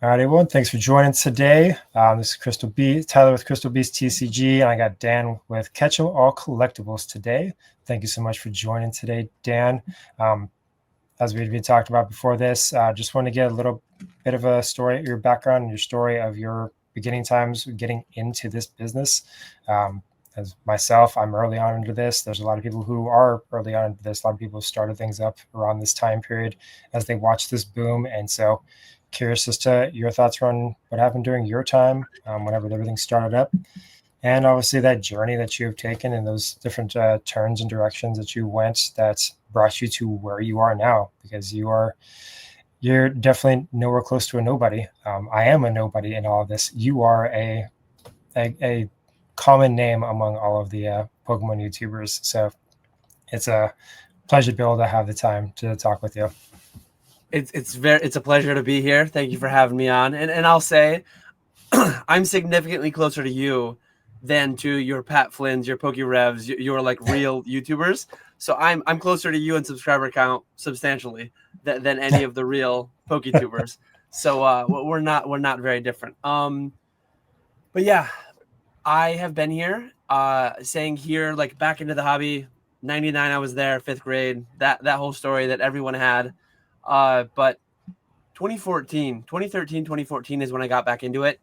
All right, everyone. Thanks for joining today. This is Tyler with Crystal Beast TCG, and I got Dan with KetchumAllCollectibles today. Thank you so much for joining today, Dan. As we've been talked about before this, just want to get a little bit of a story, your background and your story of your beginning times getting into this business. As myself, I'm early on into this. There's a lot of people who are early on into this. A lot of people started things up around this time period as they watch this boom. And so curious as to your thoughts on what happened during your time, whenever everything started up. And obviously that journey that you have taken and those different turns and directions that you went that brought you to where you are now, because you're definitely nowhere close to a nobody. I am a nobody in all of this. You are a common name among all of the Pokemon YouTubers. So it's a pleasure to be able to have the time to talk with you. It's a pleasure to be here. Thank you for having me on. And I'll say I'm significantly closer to you than to your Pat Flynn's, your PokeRevs, your like real YouTubers. So I'm closer to you in subscriber count substantially than any of the real PokeTubers. So we're not very different. But yeah, I have been here, saying here like back into the hobby. 99, I was there, 5th grade. That whole story that everyone had. But 2013, 2014 is when I got back into it.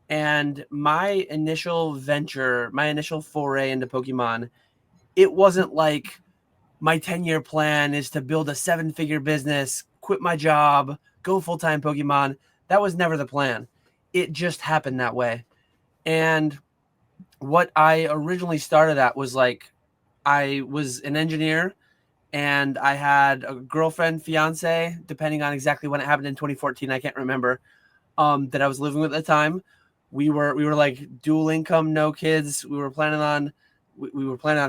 And my initial venture, my initial foray into Pokemon, it wasn't like my 10-year plan is to build a 7-figure business, quit my job, go full-time Pokemon. That was never the plan. It just happened that way. And what I originally started at was like, I was an engineer and I had a girlfriend, fiance, depending on exactly when it happened in 2014. I can't remember. That I was living with at the time. We were like dual income, no kids. We were planning on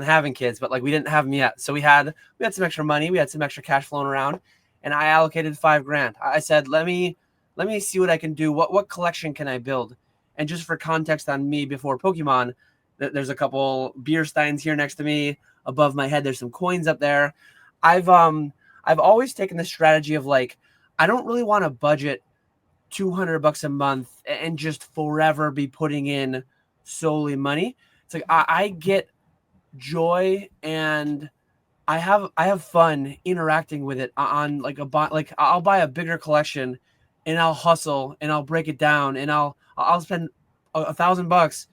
having kids, but like we didn't have them yet. So we had some extra money. We had some extra cash flowing around, and I allocated $5,000. I said, let me see what I can do. What collection can I build? And just for context on me before Pokemon, there's a couple beer steins here next to me. Above my head, there's some coins up there. I've always taken the strategy of like, I don't really want to budget $200 a month and just forever be putting in solely money. It's like I get joy and I have fun interacting with it on like like I'll buy a bigger collection and I'll hustle and I'll break it down and I'll spend $1,000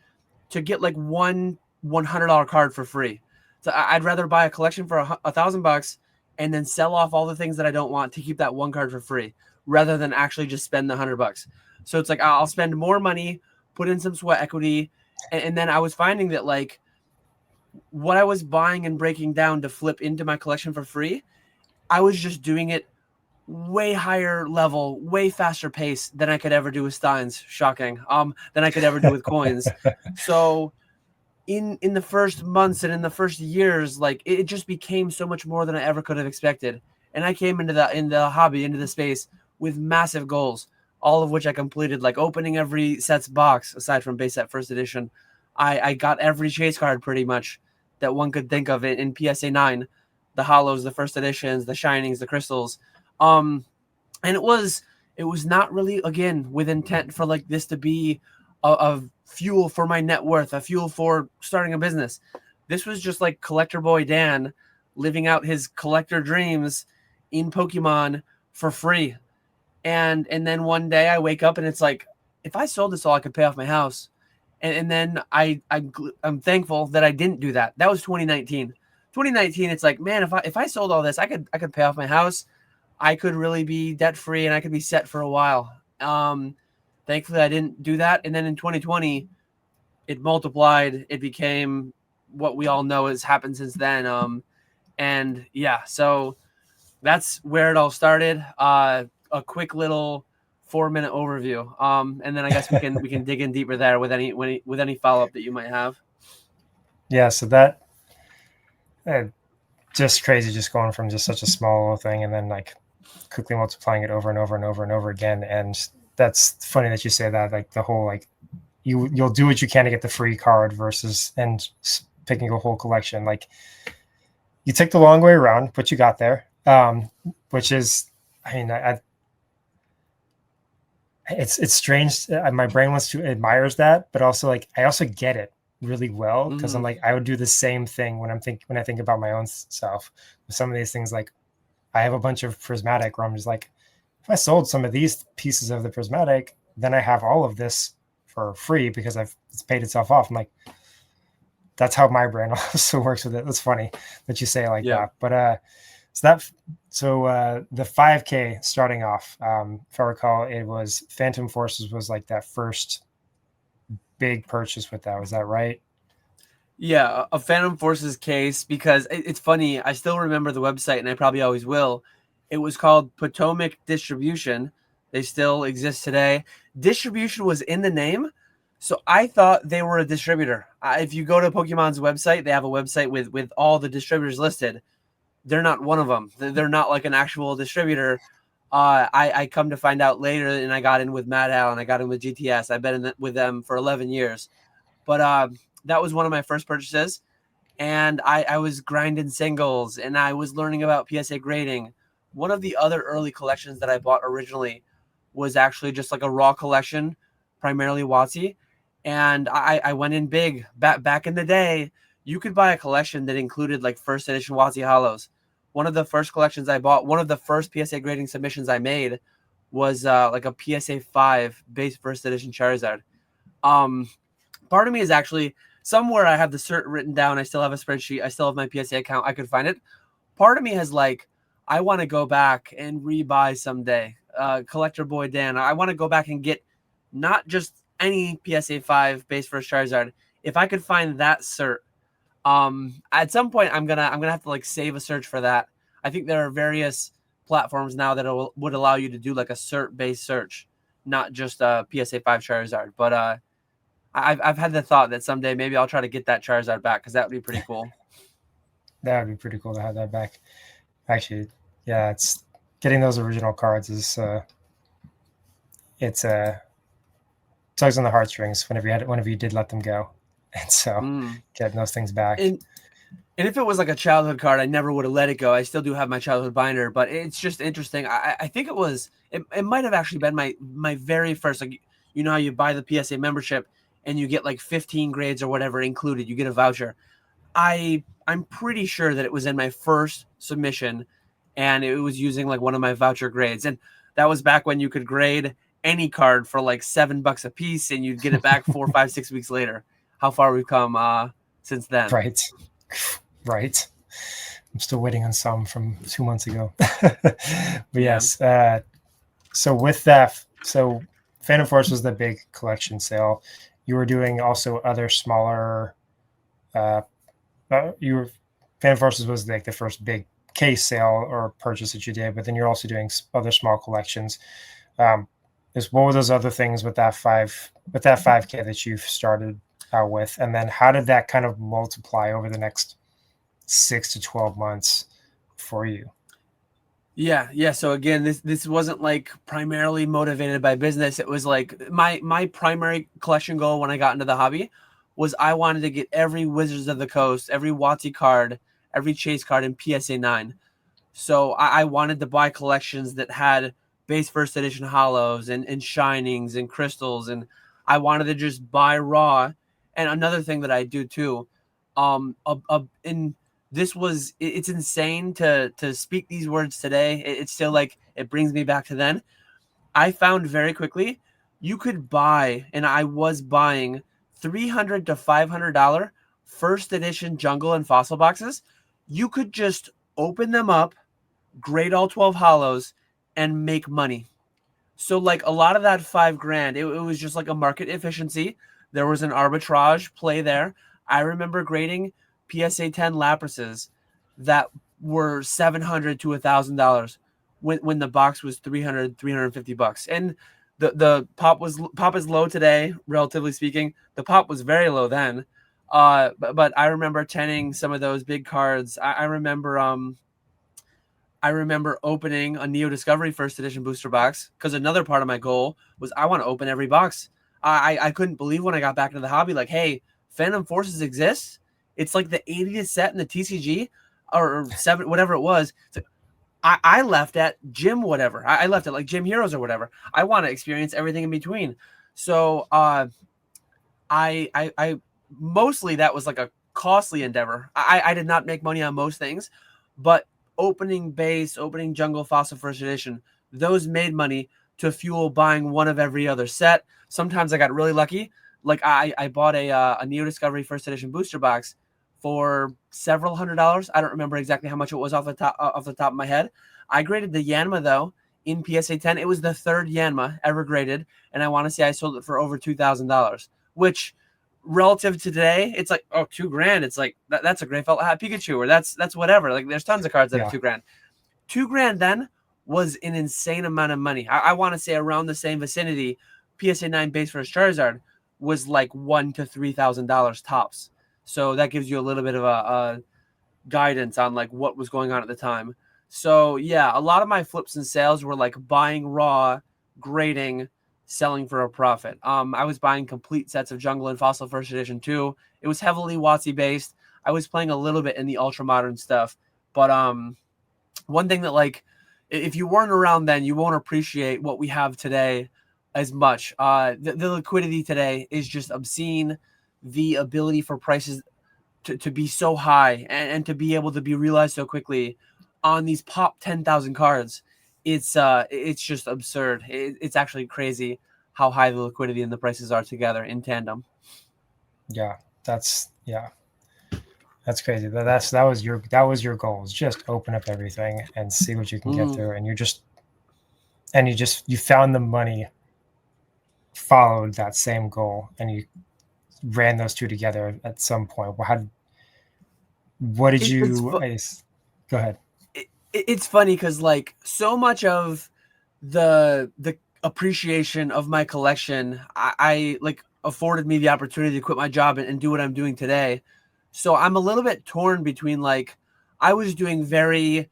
to get like one $100 card for free. So I'd rather buy a collection for $1,000 and then sell off all the things that I don't want to keep that one card for free, rather than actually just spend the $100. So it's like I'll spend more money, put in some sweat equity, and then I was finding that like what I was buying and breaking down to flip into my collection for free, I was just doing it way higher level, way faster pace than I could ever do with Steins. Shocking. Than I could ever do with coins. So in the first months and in the first years, like it just became so much more than I ever could have expected. And I came into the hobby, into the space with massive goals, all of which I completed, like opening every set's box aside from base set first edition. I got every chase card pretty much that one could think of in PSA 9, the hollows, the first editions, the shinings, the crystals. And it was not really, again, with intent for like this to be a fuel for my net worth, a fuel for starting a business. This was just like collector boy Dan living out his collector dreams in Pokemon for free. And then one day I wake up and it's like, if I sold this all, I could pay off my house. And then I'm thankful that I didn't do that. That was 2019. 2019, it's like, man, if I sold all this, I could pay off my house. I could really be debt free and I could be set for a while. Thankfully, I didn't do that. And then in 2020, it multiplied. It became what we all know has happened since then. And yeah, so that's where it all started. A quick little 4-minute overview. And then I guess we can dig in deeper there with any follow up that you might have. Yeah, so that just crazy, just going from just such a small little thing and then like quickly multiplying it over and over and over and over again. And that's funny that you say that, like the whole like you'll do what you can to get the free card versus and picking a whole collection. Like you took the long way around, but you got there. Which is, I mean, it's strange. My brain wants to admires that, but also like I also get it really well because I'm Mhm. like I would do the same thing when I think about my own self. With some of these things, like I have a bunch of prismatic where I'm just like, if I sold some of these pieces of the prismatic, then I have all of this for free because it's paid itself off. I'm like, that's how my brain also works with it. That's funny that you say it like Yeah. that. But so that the 5K starting off, if I recall, it was Phantom Forces was like that first big purchase with that. Was that right? Yeah, a Phantom Forces case because it's funny. I still remember the website, and I probably always will. It was called Potomac Distribution. They still exist today. Distribution was in the name, so I thought they were a distributor. If you go to Pokemon's website, they have a website with all the distributors listed. They're not one of them. They're not like an actual distributor. I come to find out later, and I got in with Mad Al, and I got in with GTS. I've been with them for 11 years, but that was one of my first purchases, and I was grinding singles, and I was learning about PSA grading. One of the other early collections that I bought originally was actually just like a raw collection, primarily WotC, and I went in big. Back in the day, you could buy a collection that included like first edition WotC hollows. One of the first collections I bought, one of the first PSA grading submissions I made was like a PSA 5 base first edition Charizard. Um, Part of me is actually somewhere I have the cert written down. I still have a spreadsheet. I still have my PSA account. I could find it. Part of me has like, I want to go back and rebuy someday. Collector Boy Dan, I want to go back and get not just any PSA 5 base first Charizard. If I could find that cert, at some point I'm gonna have to like save a search for that. I think there are various platforms now that would allow you to do like a cert based search, not just a PSA 5 Charizard. But I've had the thought that someday maybe I'll try to get that Charizard back because that would be pretty cool. That would be pretty cool to have that back. Actually, yeah, it's getting those original cards is it's tugs on the heartstrings whenever you did let them go, and so Mm. getting those things back. And and if it was like a childhood card, I never would have let it go. I still do have my childhood binder, but it's just interesting. I think it might have actually been my very first, like, you know how you buy the PSA membership and you get like 15 grades or whatever included. You get a voucher. I'm pretty sure that it was in my first submission, and it was using like one of my voucher grades, and that was back when you could grade any card for like $7 a piece, and you'd get it back 4, 5, 6 weeks later. How far we've come since then. Right, right. I'm still waiting on some from 2 months ago. But Yeah. yes, so with that, so Phantom Force was the big collection sale. You were doing also other smaller. Uh, you were Phantom Forces was like the first big case sale or purchase that you did, but then you're also doing other small collections. Um, is what were those other things with that 5K that you've started out with, and then how did that kind of multiply over the next 6 to 12 months for you? Yeah. So again, this wasn't like primarily motivated by business. It was like my primary collection goal when I got into the hobby was I wanted to get every Wizards of the Coast, every WotC card, every Chase card in PSA 9. So I wanted to buy collections that had base first edition hollows and shinings and crystals, and I wanted to just buy raw. And another thing that I do too, in this was it's insane to speak these words today. It's still like it brings me back to then. I found very quickly you could buy, and I was buying $300 to $500 first edition jungle and fossil boxes. You could just open them up, grade all 12 hollows, and make money. So like a lot of that 5 grand, it was just like a market efficiency. There was an arbitrage play there. I remember grading PSA 10 Laprases that were $700 to $1,000 when the box was 350 bucks. And the pop is low today, relatively speaking. The pop was very low then. But I remember tenning some of those big cards. I remember opening a Neo Discovery first edition booster box because another part of my goal was I want to open every box. I couldn't believe when I got back into the hobby, like, hey, Phantom Forces exists. It's like the 80th set in the TCG or 7, whatever it was. It's like, I left at gym whatever. I left at like Gym Heroes or whatever. I want to experience everything in between. So I mostly that was like a costly endeavor. I did not make money on most things, but opening base, opening jungle fossil first edition, those made money to fuel buying one of every other set. Sometimes I got really lucky. Like I bought a Neo Discovery first edition booster box for several $100s. I don't remember exactly how much it was off the top of my head. I graded the Yanma though in PSA 10. It was the third Yanma ever graded, and I want to say I sold it for over $2,000, which relative to today, it's like, oh, $2,000. It's like that's a great felt hat Pikachu, or that's whatever. Like there's tons of cards that are Yeah. $2,000. $2,000 then was an insane amount of money. I want to say around the same vicinity. PSA 9 base for Charizard was like $1,000 to $3,000 tops. So that gives you a little bit of a guidance on like what was going on at the time. So yeah, a lot of my flips and sales were like buying raw, grading, selling for a profit. I was buying complete sets of Jungle and Fossil First Edition too. It was heavily WotC based. I was playing a little bit in the ultra modern stuff, but one thing that like if you weren't around then, you won't appreciate what we have today as much. The liquidity today is just obscene. The ability for prices to be so high and to be able to be realized so quickly on these pop 10,000 cards, it's just absurd. It's actually crazy how high the liquidity and the prices are together in tandem. Yeah, that's crazy. That was your goal, is just open up everything and see what you can get through. And you found the money, followed that same goal, and you ran those two together at some point. What did you? Go ahead. It's funny because like so much of the appreciation of my collection, I like afforded me the opportunity to quit my job and do what I'm doing today. So I'm a little bit torn between like I was doing very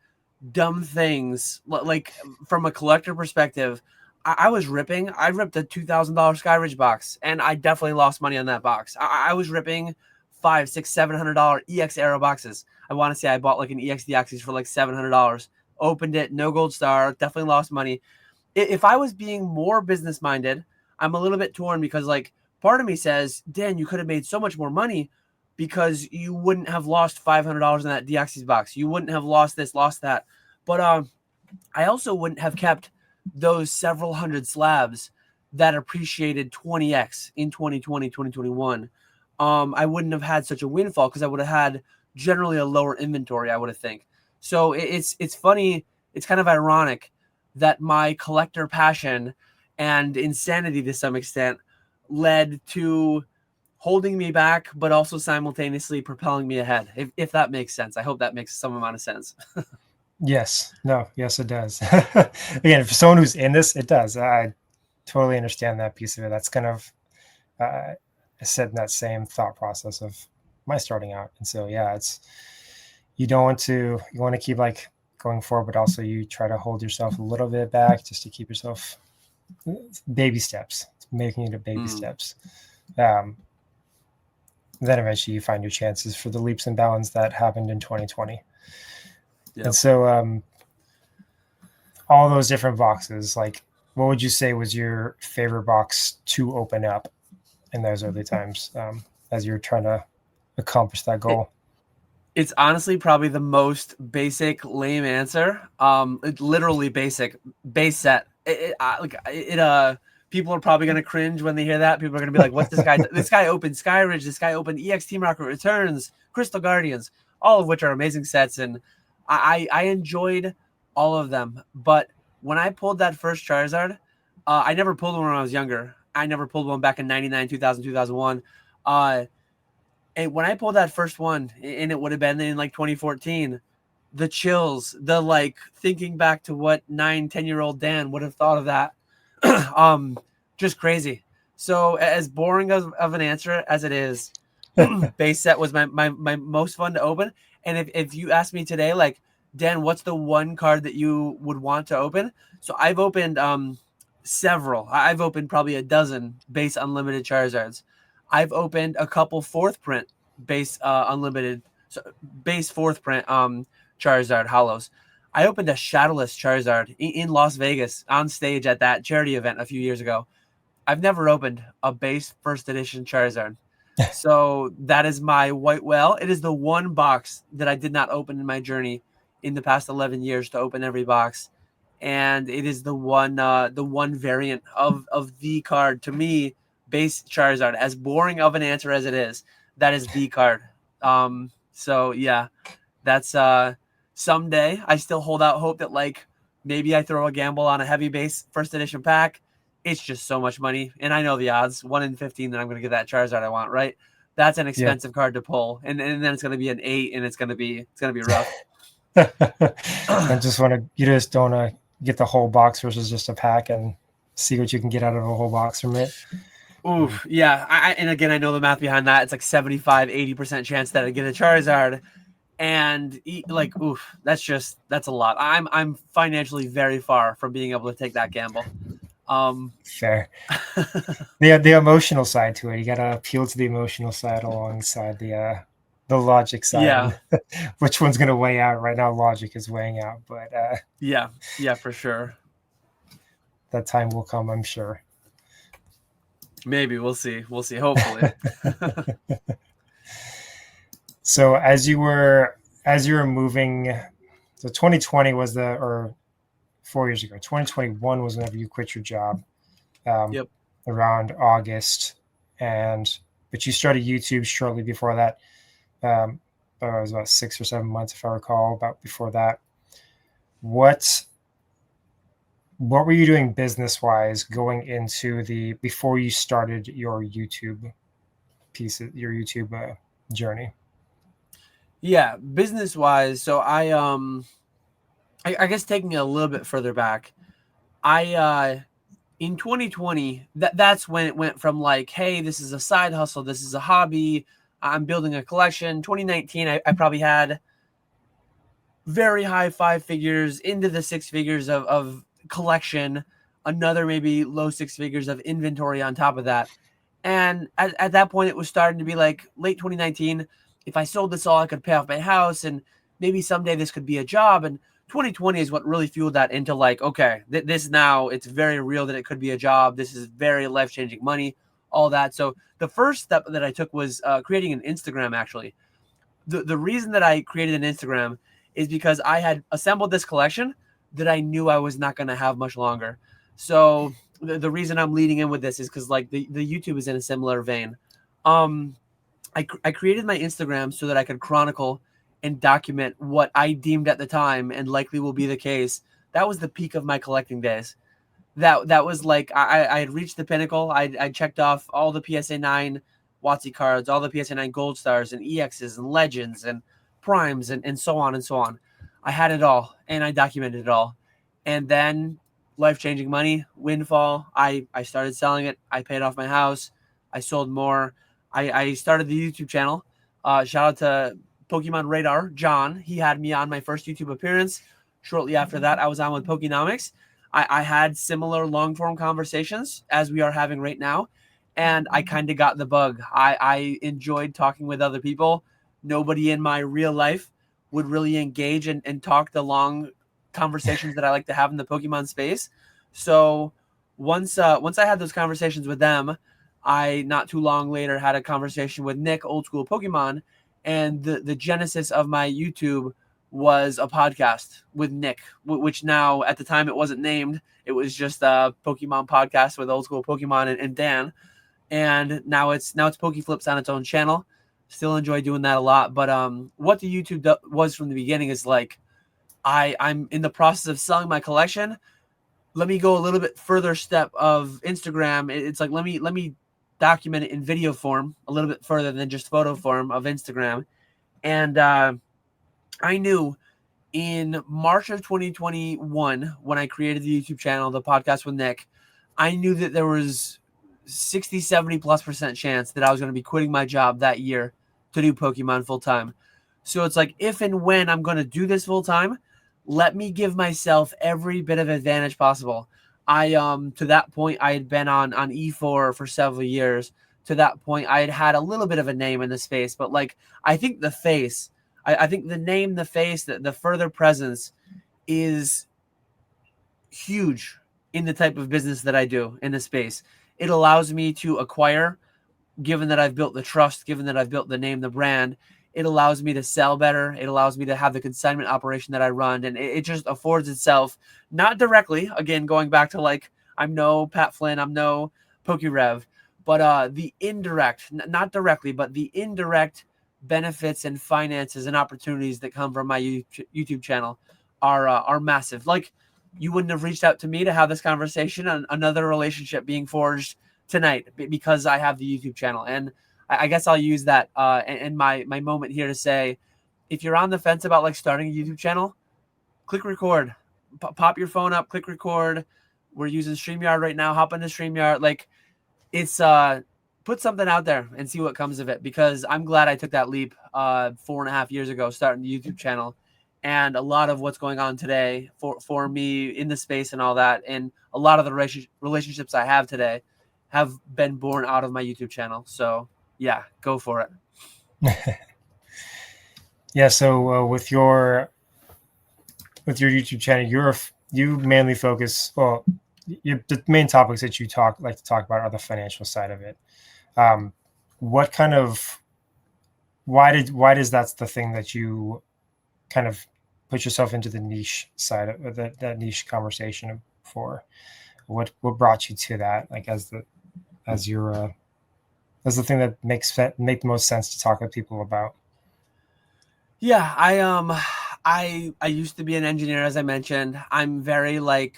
dumb things like from a collector perspective. I was ripping. I ripped a $2,000 Skyridge box, and I definitely lost money on that box. I was ripping $500, $600, $700 EX Arrow boxes. I want to say I bought like an EX Deoxys for like $700. Opened it, no gold star. Definitely lost money. If I was being more business minded, I'm a little bit torn because like part of me says, Dan, you could have made so much more money because you wouldn't have lost $500 in that Deoxys box. You wouldn't have lost this, lost that. But I also wouldn't have kept those several hundred slabs that appreciated 20x in 2020, 2021. I wouldn't have had such a windfall because I would have had generally a lower inventory, I would have think. So it's funny, it's kind of ironic that my collector passion and insanity to some extent led to holding me back, but also simultaneously propelling me ahead. If that makes sense. I hope that makes some amount of sense. Yes. No. Yes, it does. Again, for someone who's in this, it does. I totally understand that piece of it. That's kind of I said in that same thought process of my starting out. And so, yeah, it's you want to keep like going forward, but also you try to hold yourself a little bit back just to keep yourself baby steps, making it a baby steps. Then eventually you find your chances for the leaps and bounds that happened in 2020. Yep. And so all those different boxes, like what would you say was your favorite box to open up in those early times as you're trying to accomplish that goal? It's honestly probably the most basic, lame answer. Literally basic, base set. People are probably gonna cringe when they hear that. People are gonna be like, "What's this guy? This guy opened Skyridge. This guy opened EX Team Rocket Returns, Crystal Guardians, all of which are amazing sets." And I enjoyed all of them. But when I pulled that first Charizard, I never pulled one when I was younger. I never pulled one back in 99, 2000, 2001. And when I pulled that first one, and it would have been in like 2014, the chills, the like thinking back to what 9, 10-year-old Dan would have thought of that, just crazy. So as boring of an answer as it is, base set was my most fun to open. And if you ask me today, like, Dan, what's the one card that you would want to open? So I've opened several. I've opened probably a dozen base unlimited Charizards. I've opened a couple fourth print base unlimited, so base fourth print Charizard hollows. I opened a Shadowless Charizard in Las Vegas on stage at that charity event a few years ago. I've never opened a base first edition Charizard. So that is my white whale. It is the one box that I did not open in my journey in the past 11 years to open every box. And it is the one variant of the card to me, base Charizard. As boring of an answer as it is, that is the card. So yeah, that's someday I still hold out hope that like maybe I throw a gamble on a heavy base first edition pack. It's just so much money, and I know the odds 1 in 15 that I'm going to get that Charizard I want. Right, that's an Yeah. expensive card to pull, and then it's going to be an 8, and it's going to be rough. And you just don't want to get the whole box versus just a pack and see what you can get out of a whole box from it. Oof, yeah. And again, I know the math behind that. It's like 75-80% chance that I get a Charizard. And like, oof, that's a lot. I'm financially very far from being able to take that gamble. Fair. The emotional side to it, you gotta appeal to the emotional side alongside the logic side. Yeah. And which one's gonna weigh out? Right now logic is weighing out, but yeah, for sure. That time will come, I'm sure. Maybe we'll see. Hopefully. So as you were moving, so 2020 was or 4 years ago. 2021 was whenever you quit your job. Yep. Around August, but you started YouTube shortly before that. It was about 6 or 7 months, if I recall, about before that. What were you doing business wise going into before you started your YouTube journey? Yeah, business wise. So I guess taking it a little bit further back, in 2020, that's when it went from like, hey, this is a side hustle, this is a hobby, I'm building a collection. 2019, I probably had very high 5 figures into the 6 figures of collection, another maybe low 6 figures of inventory on top of that. And at that point, it was starting to be like late 2019. If I sold this all, I could pay off my house, and maybe someday this could be a job. And 2020 is what really fueled that into like, okay, this now it's very real that it could be a job. This is very life-changing money, all that. So the first step that I took was creating an Instagram. Actually, the reason that I created an Instagram is because I had assembled this collection that I knew I was not going to have much longer. So the reason I'm leading in with this is because like the YouTube is in a similar vein. I created my Instagram so that I could chronicle and document what I deemed at the time, and likely will be the case, that was the peak of my collecting days. That was like I had reached the pinnacle. I checked off all the PSA 9 WotC cards, all the PSA 9 Gold Stars and EXs and Legends and Primes and so on and so on. I had it all, and I documented it all. And then life-changing money, windfall. I started selling it. I paid off my house. I sold more. I started the YouTube channel. Shout out to Pokemon Radar, John. He had me on my first YouTube appearance. Shortly after that, I was on with Pokenomics. I had similar long-form conversations as we are having right now, and I kind of got the bug. I enjoyed talking with other people. Nobody in my real life would really engage and talk the long conversations that I like to have in the Pokemon space. So once I had those conversations with them, I not too long later had a conversation with Nick, Old School Pokemon, and the genesis of my YouTube was a podcast with Nick, which now at the time it wasn't named. It was just a Pokemon podcast with Old School Pokemon and Dan. And now it's PokeFlips on its own channel. Still enjoy doing that a lot. But what the YouTube was from the beginning is like, I'm in the process of selling my collection. Let me go a little bit further step of Instagram. It's like, let me document it in video form a little bit further than just photo form of Instagram. And I knew in March of 2021, when I created the YouTube channel, the podcast with Nick, I knew that there was 60-70+% chance that I was going to be quitting my job that year to do Pokemon full time. So it's like, if and when I'm going to do this full time, let me give myself every bit of advantage possible. I to that point I had been on E4 for several years. To that point I had a little bit of a name in the space, but like I think the face, I think the name, the face, the further presence is huge in the type of business that I do in this space. It allows me to acquire, given that I've built the trust, given that I've built the name, the brand. It allows me to sell better. It allows me to have the consignment operation that I run. And it just affords itself, not directly, again, going back to like, I'm no Pat Flynn, I'm no PokeRev, but the indirect, not directly, but the indirect benefits and finances and opportunities that come from my YouTube channel are massive. Like, you wouldn't have reached out to me to have this conversation on another relationship being forged tonight because I have the YouTube channel. And I guess I'll use that in my moment here to say, if you're on the fence about like starting a YouTube channel, click record, pop your phone up, click record. We're using StreamYard right now. Hop into StreamYard. Like, it's put something out there and see what comes of it, because I'm glad I took that leap 4.5 years ago, starting the YouTube channel. And a lot of what's going on today for me in the space and all that, and a lot of the relationships I have today have been born out of my YouTube channel. So yeah, go for it. Yeah. So with your YouTube channel, you mainly focus, well, the main topics that you like to talk about are the financial side of it. What kind of, why does that's the thing that you kind of put yourself into the niche side of that niche conversation for? What brought you to that, like as the thing that make the most sense to talk with people about? Yeah, I used to be an engineer, as I mentioned. I'm very like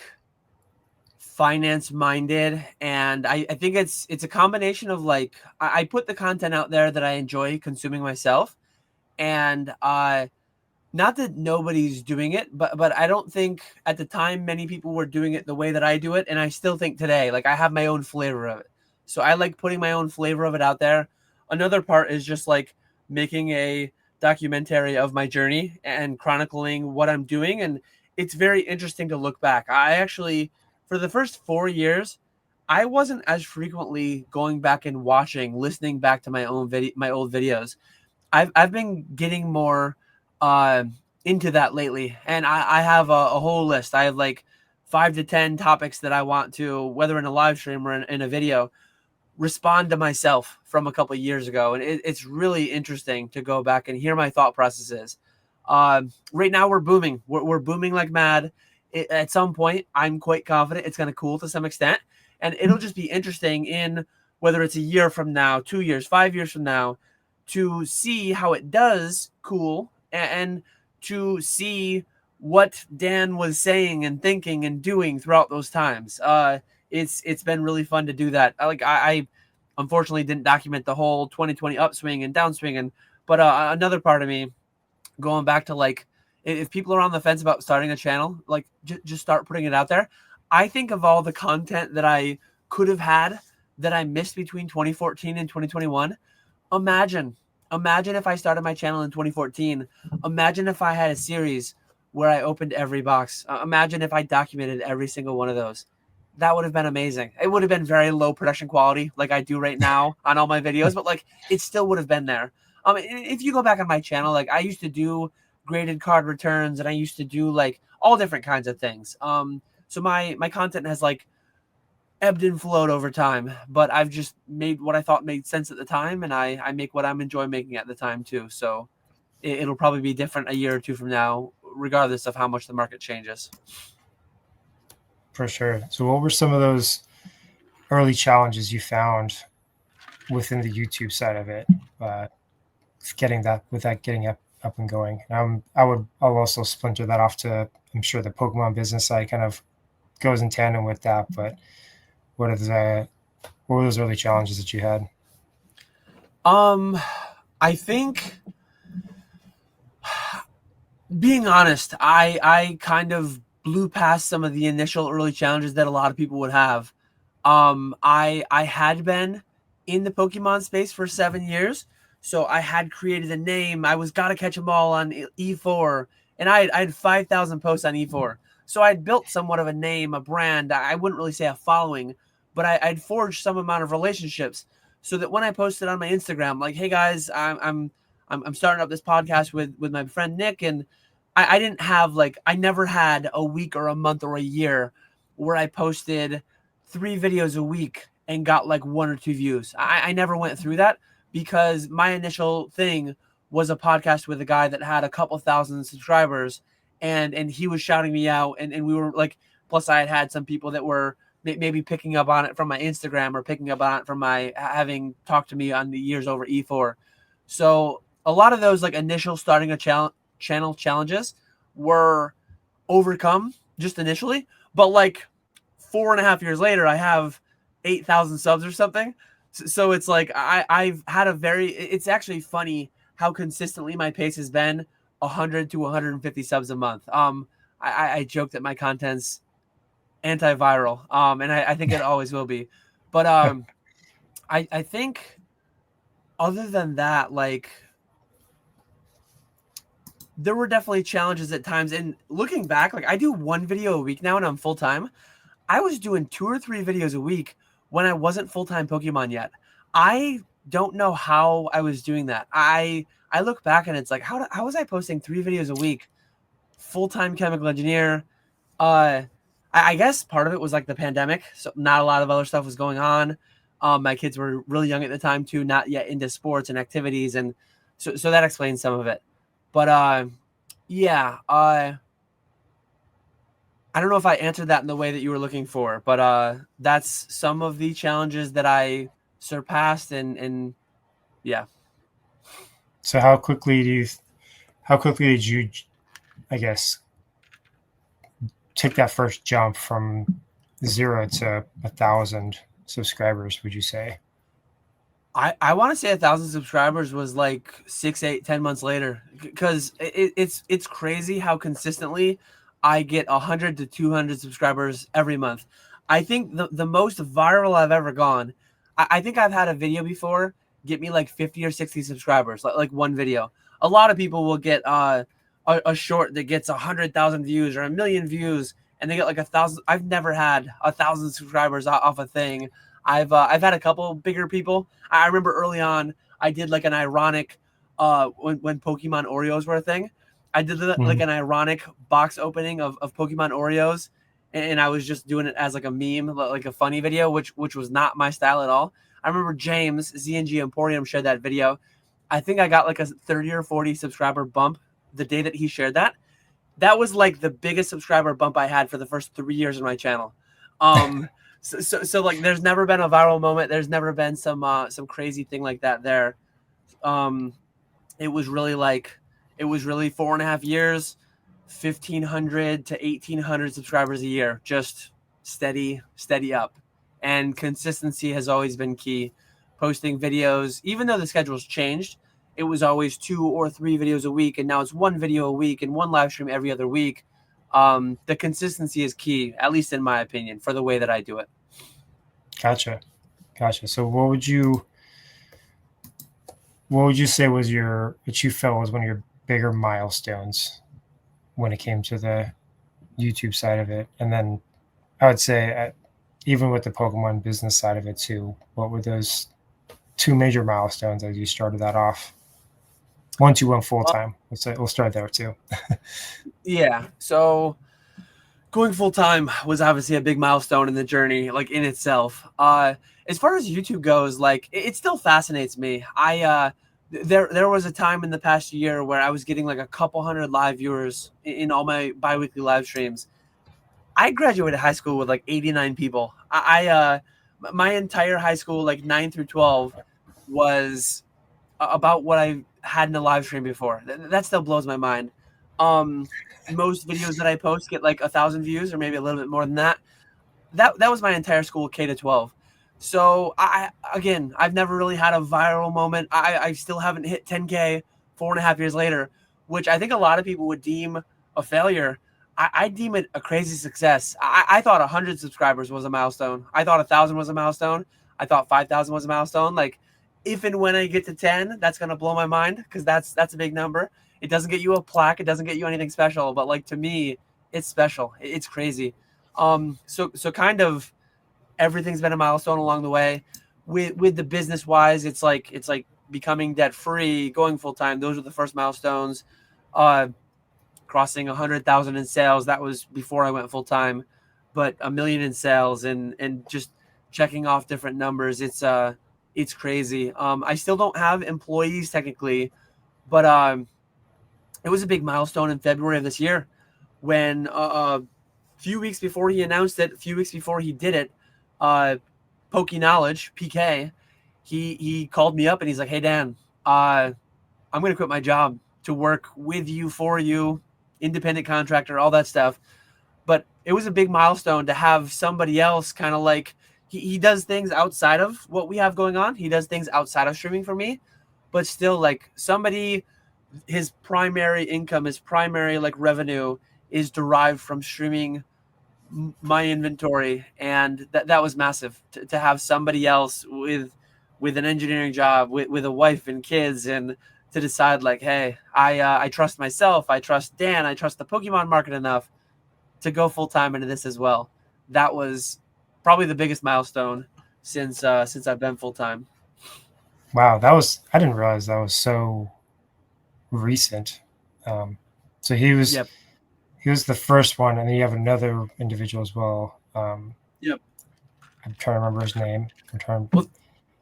finance minded, and I think it's a combination of like I put the content out there that I enjoy consuming myself, and not that nobody's doing it, but I don't think at the time many people were doing it the way that I do it, and I still think today, like, I have my own flavor of it. So I like putting my own flavor of it out there. Another part is just like making a documentary of my journey and chronicling what I'm doing, and it's very interesting to look back. I actually, for the first 4 years, I wasn't as frequently going back and watching, listening back to my own my old videos. I've been getting more uh, into that lately, and I have a whole list. I have like 5 to 10 topics that I want to, whether in a live stream or in a video, respond to myself from a couple of years ago, and it's really interesting to go back and hear my thought processes. Right now, we're booming. We're booming like mad. At some point, I'm quite confident it's going to cool to some extent, and it'll just be interesting in whether it's a year from now, 2 years, 5 years from now, to see how it does cool and to see what Dan was saying and thinking and doing throughout those times. It's been really fun to do that. I unfortunately didn't document the whole 2020 upswing and downswing, but another part of me, going back to like, if people are on the fence about starting a channel, like just start putting it out there. I think of all the content that I could have had that I missed between 2014 and 2021. Imagine if I started my channel in 2014. Imagine if I had a series where I opened every box. Imagine if I documented every single one of those. That would have been amazing. It would have been very low production quality, like I do right now on all my videos, but like it still would have been there. If you go back on my channel, like I used to do graded card returns, and I used to do like all different kinds of things. So my content has like ebbed and flowed over time, but I've just made what I thought made sense at the time, and I make what I'm enjoying making at the time too. So it'll probably be different a year or two from now, regardless of how much the market changes. For sure. So what were some of those early challenges you found within the YouTube side of it, getting up and going? I'll also splinter that off to, I'm sure the Pokemon business side kind of goes in tandem with that, but what were those early challenges that you had? I think, being honest, I kind of blew past some of the initial early challenges that a lot of people would have. I had been in the Pokemon space for 7 years, so I had created a name. I was Gotta Catch 'Em All on E4, and I had 5,000 posts on E4. So I'd built somewhat of a name, a brand. I wouldn't really say a following, but I'd forged some amount of relationships, so that when I posted on my Instagram, like, "Hey guys, I'm starting up this podcast with my friend Nick, and I didn't have like, I never had a week or a month or a year where I posted 3 videos a week and got like 1 or 2 views. I never went through that because my initial thing was a podcast with a guy that had a couple thousand subscribers, and he was shouting me out, and we were like, plus I had some people that were maybe picking up on it from my Instagram or picking up on it from my having talked to me on the years over E4. So a lot of those like initial starting a channel challenges were overcome just initially, but like 4.5 years later, I have 8,000 subs or something. So it's like I've had a very. It's actually funny how consistently my pace has been 100 to 150 subs a month. I joke that my content's antiviral, and I think it always will be. But I think other than that, like there were definitely challenges at times. And looking back, like I do 1 video a week now, and I'm full time. I was doing 2 or 3 videos a week when I wasn't full-time Pokemon yet. I don't know how I was doing that. I look back and it's like, how was I posting 3 videos a week, full-time chemical engineer? I guess part of it was like the pandemic, so not a lot of other stuff was going on. My kids were really young at the time too, not yet into sports and activities, and so that explains some of it. But yeah, I don't know if I answered that in the way that you were looking for, but that's some of the challenges that I surpassed, and yeah. So how quickly did you, I guess, take that first jump from 0 to 1,000 subscribers, would you say? I want to say 1,000 subscribers was like 6, 8, 10 months later, because it's crazy how consistently I get 100 to 200 subscribers every month. I think the most viral I've ever gone, I think I've had a video before get me like 50 or 60 subscribers, like one video. A lot of people will get a short that gets 100,000 views or 1,000,000 views, and they get like 1,000. I've never had 1,000 subscribers off a thing. I've had a couple bigger people. I remember early on I did like an ironic when Pokemon Oreos were a thing. I did like an ironic box opening of Pokemon Oreos, and I was just doing it as like a meme, like a funny video, which was not my style at all. I remember James ZNG Emporium shared that video. I think I got like a 30 or 40 subscriber bump the day that he shared that. That was like the biggest subscriber bump I had for the first 3 years of my channel. So like there's never been a viral moment. There's never been some crazy thing like that there. It was really 4.5 years, 1,500 to 1,800 subscribers a year, just steady up. And consistency has always been key. Posting videos, even though the schedule's changed, it was always 2 or 3 videos a week, and now it's 1 video a week and 1 live stream every other week. The consistency is key, at least in my opinion, for the way that I do it. Gotcha. So what would you say was what you felt was one of your bigger milestones when it came to the YouTube side of it? And then I would say even with the Pokemon business side of it too, what were those 2 major milestones as you started that off? Once you went full time, we'll start there too. Yeah. So going full time was obviously a big milestone in the journey, like in itself. As far as YouTube goes, like it still fascinates me. There was a time in the past year where I was getting like a couple hundred live viewers in all my biweekly live streams. I graduated high school with like 89 people. My entire high school, like 9 through 12, was about what I had in a live stream before. That still blows my mind. Most videos that I post get like 1,000 views or maybe a little bit more than that. That was my entire school, K to 12. So I've never really had a viral moment. I still haven't hit 10K 4.5 years later, which I think a lot of people would deem a failure. I deem it a crazy success. I thought 100 subscribers was a milestone. I thought 1,000 was a milestone. I thought 5,000 was a milestone. Like, if and when I get to 10, that's gonna blow my mind because that's a big number. It doesn't get you a plaque. It doesn't get you anything special, but like to me, it's special. It's crazy. So kind of everything's been a milestone along the way. With the business wise, it's like becoming debt free, going full time. Those are the first milestones. crossing 100,000 in sales. That was before I went full time, but 1 million in sales, and just checking off different numbers. It's crazy. I still don't have employees technically, but it was a big milestone in February of this year when a few weeks before he announced it, a few weeks before he did it, Poke Knowledge, PK, he called me up and he's like, "Hey Dan, I'm going to quit my job to work with you, for you, independent contractor, all that stuff." But it was a big milestone to have somebody else kind of like, he does things outside of what we have going on. He does things outside of streaming for me, but still like somebody, his primary income, his primary like revenue is derived from streaming my inventory, and that was massive to have somebody else with an engineering job, with a wife and kids, and to decide like, hey, I trust myself, I trust Dan, I trust the Pokemon market enough to go full time into this as well. That was probably the biggest milestone since I've been full time. Wow, I didn't realize that was so recent. So Yep. he was the first one, and then you have another individual as well. Yep. I'm trying to remember his name. Well,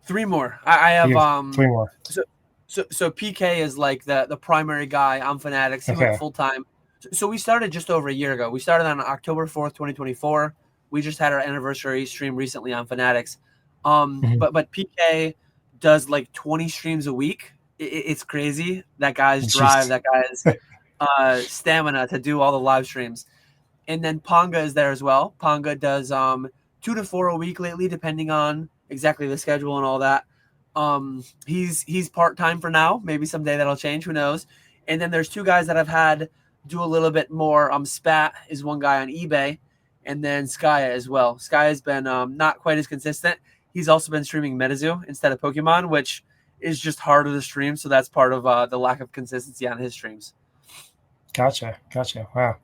three more. I have three more. So PK is like the primary guy on Fanatics. He Okay. went full time. So we started just over a year ago. We started on October 4th, 2024. We just had our anniversary stream recently on Fanatics. But PK does like 20 streams a week. It's crazy. That guy's drive, that guy's stamina to do all the live streams. And then Ponga is there as well. Ponga does 2 to 4 a week lately, depending on exactly the schedule and all that. He's part-time for now. Maybe someday that'll change. Who knows? And then there's two guys that I've had do a little bit more. Spat is one guy on eBay, and then Skya as well. Skya's been not quite as consistent. He's also been streaming Metazoo instead of Pokemon, which is just harder to stream. So that's part of the lack of consistency on his streams. Gotcha. Wow.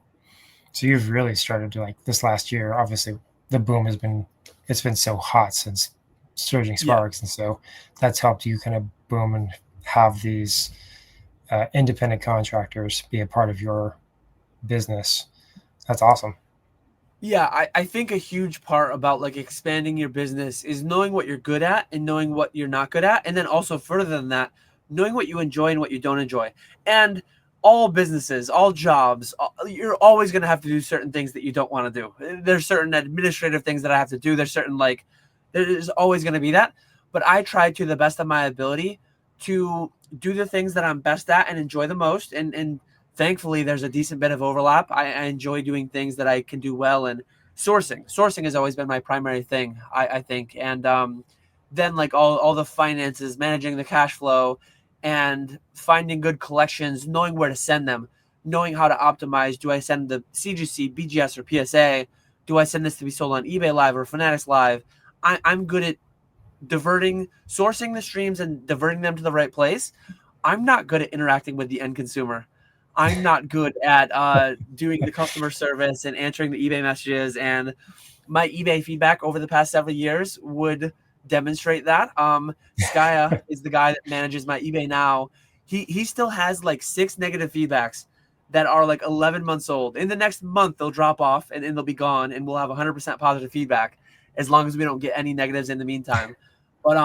So you've really started to, like, this last year, obviously the boom it's been so hot since Surging Sparks. Yeah. And so that's helped you kind of boom and have these independent contractors be a part of your business. That's awesome. Yeah, I think a huge part about like expanding your business is knowing what you're good at and knowing what you're not good at. And then also further than that, knowing what you enjoy and what you don't enjoy. And all businesses, all jobs, you're always going to have to do certain things that you don't want to do. There's certain administrative things that I have to do. There's always going to be that. But I try to the best of my ability to do the things that I'm best at and enjoy the most. And thankfully, there's a decent bit of overlap. I enjoy doing things that I can do well. And sourcing has always been my primary thing, I think. And then like all the finances, managing the cash flow, and finding good collections, knowing where to send them, knowing how to optimize. Do I send the CGC, BGS, or PSA? Do I send this to be sold on eBay Live or Fanatics Live? I'm good at sourcing the streams and diverting them to the right place. I'm not good at interacting with the end consumer. I'm not good at doing the customer service and answering the eBay messages. And my eBay feedback over the past several years would demonstrate that. Skya is the guy that manages my eBay now. He still has like 6 negative feedbacks that are like 11 months old. In the next month, they'll drop off and they'll be gone, and we'll have 100% positive feedback as long as we don't get any negatives in the meantime. But